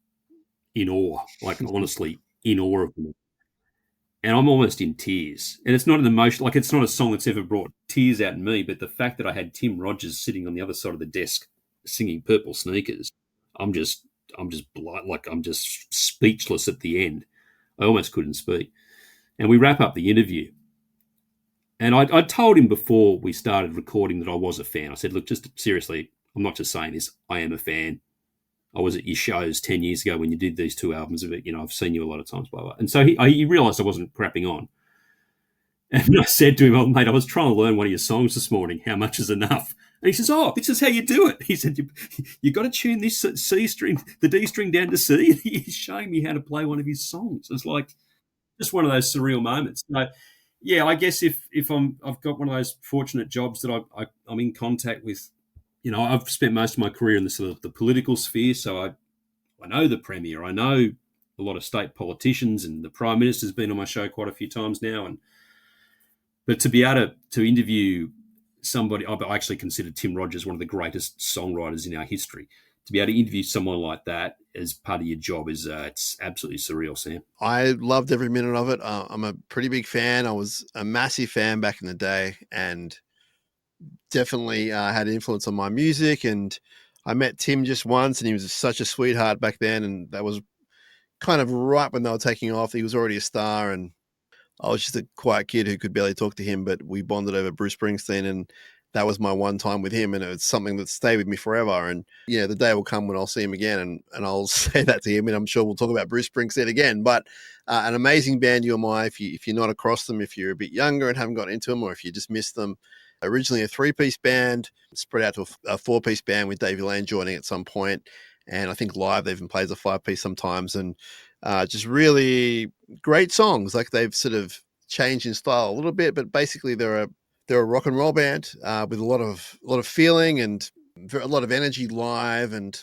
in awe, like honestly in awe of him. And I'm almost in tears. And it's not an emotion, like it's not a song that's ever brought tears out in me, but the fact that I had Tim Rogers sitting on the other side of the desk singing Purple Sneakers, I'm just speechless at the end. I almost couldn't speak. And we wrap up the interview. And I told him before we started recording that I was a fan. I said, look, just seriously, I'm not just saying this. I am a fan. I was at your shows 10 years ago when you did these 2 albums of it. I've seen you a lot of times, blah, blah. And so he realised I wasn't crapping on. And I said to him, oh, mate, I was trying to learn one of your songs this morning. How much is enough? And he says, oh, this is how you do it. He said, you got to tune this C string, the D string down to C. And he's showing me how to play one of his songs. It's like just one of those surreal moments. So, yeah, I guess if I've got one of those fortunate jobs that I'm in contact with, I've spent most of my career in the sort of the political sphere. So I know the Premier. I know a lot of state politicians, and the Prime Minister's been on my show quite a few times now. But to be able to interview somebody, I actually consider Tim Rogers one of the greatest songwriters in our history. To be able to interview someone like that as part of your job is it's absolutely surreal, Sam. I loved every minute of it. I'm a pretty big fan. I was a massive fan back in the day, and definitely had influence on my music. And I met Tim just once, and he was such a sweetheart back then. And that was kind of right when they were taking off. He was already a star, and I was just a quiet kid who could barely talk to him, but we bonded over Bruce Springsteen, and that was my one time with him, and it's something that stayed with me forever. And the day will come when I'll see him again, and I'll say that to him, and I'm sure we'll talk about Bruce Springsteen again. But an amazing band, UMI. If you're not across them, if you're a bit younger and haven't got into them, or if you just missed them, originally a 3-piece band, spread out to a 4-piece band with Davey Lane joining at some point, and I think live they've even played as a 5-piece sometimes, and just really great songs. Like, they've sort of change in style a little bit, but basically they're a rock and roll band with a lot of feeling and a lot of energy live. And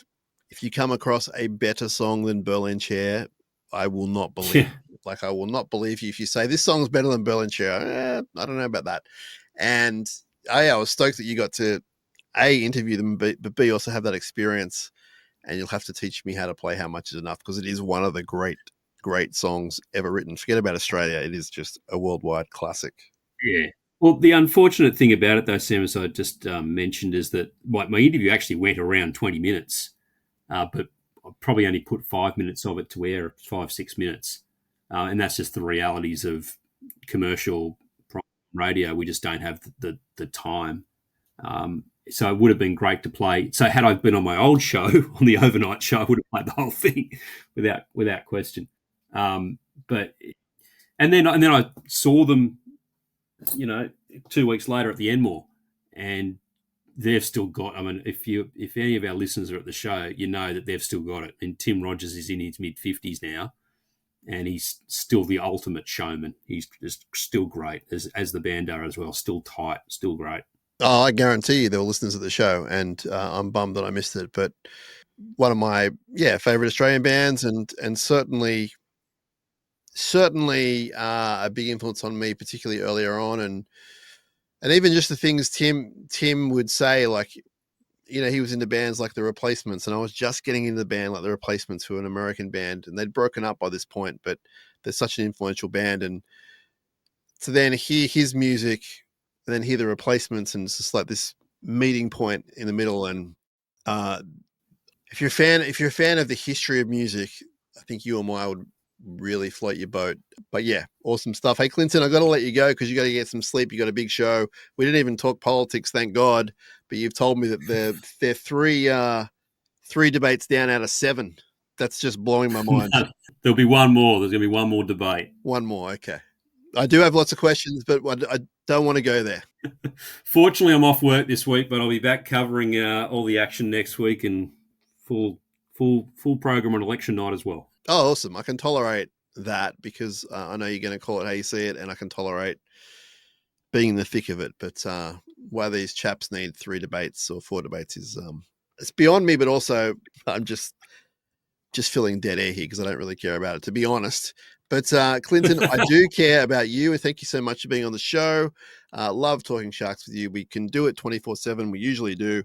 if you come across a better song than Berlin Chair, I will not believe. Like, I will not believe you if you say this song's better than Berlin Chair. I don't know about that. And I was stoked that you got to A, interview them, but B, also have that experience. And you'll have to teach me how to play How Much Is Enough, because it is one of the great songs ever written. Forget about Australia. It is just a worldwide classic. Yeah. Well, the unfortunate thing about it, though, Sam, as I just mentioned, is that my interview actually went around 20 minutes, but I probably only put 5 minutes of it to air, 5-6 minutes. And that's just the realities of commercial radio. We just don't have the time. So it would have been great to play. So had I been on my old show, on the overnight show, I would have played the whole thing without question. But then I saw them, 2 weeks later at the Enmore, and they've still got. I mean, if any of our listeners are at the show, you know that they've still got it. And Tim Rogers is in his mid-50s now, and he's still the ultimate showman. He's just still great, as the band are as well. Still tight, still great. Oh, I guarantee you there were listeners at the show, and I'm bummed that I missed it. But one of my favorite Australian bands, and certainly a big influence on me, particularly earlier on, and even just the things Tim would say, like, he was into bands like The Replacements, and I was just getting into the band like The Replacements, who are an American band, and they'd broken up by this point, but they're such an influential band, and to then hear his music and then hear The Replacements, and it's just like this meeting point in the middle. And if you're a fan of the history of music, I think You Or I would really float your boat. But yeah, awesome stuff. Hey, Clinton, I got to let you go because you got to get some sleep. You got a big show. We didn't even talk politics, thank God. But you've told me that they're three debates down out of 7. That's just blowing my mind. There'll be one more. There's going to be one more debate. One more, okay. I do have lots of questions, but I don't want to go there. Fortunately, I'm off work this week, but I'll be back covering all the action next week, and full program on election night as well. Oh, awesome. I can tolerate that because I know you're going to call it how you see it, and I can tolerate being in the thick of it. But why these chaps need 3 debates or 4 debates is it's beyond me, but also I'm just feeling dead air here because I don't really care about it, to be honest. But Clinton, I do care about you, and thank you so much for being on the show. Love talking Sharks with you. We can do it 24/7. We usually do.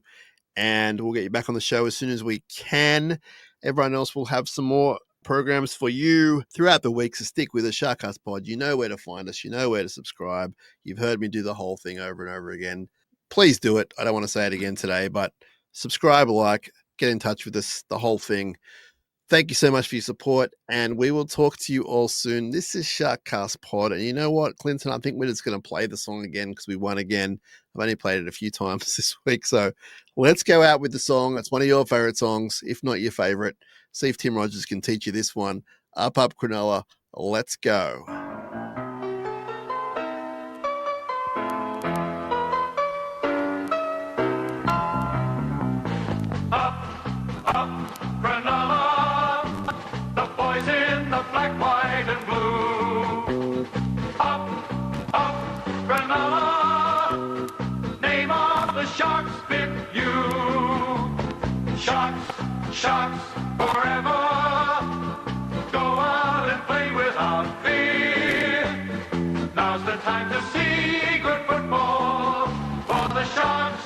And we'll get you back on the show as soon as we can. Everyone else will have some more programs for you throughout the week, so stick with us. SharkCast Pod. You know where to find us. You know where to subscribe. You've heard me do the whole thing over and over again. Please do it. I don't want to say it again today, but subscribe, get in touch with us, the whole thing. Thank you so much for your support, and we will talk to you all soon. This is SharkCast Pod, and you know what, Clinton? I think we're just going to play the song again because we won again. I've only played it a few times this week, so let's go out with the song. It's one of your favorite songs, if not your favorite. See if Tim Rogers can teach you this one. Up Cronulla, let's go. Sharks forever. Go out and play without fear. Now's the time to see good football for the Sharks.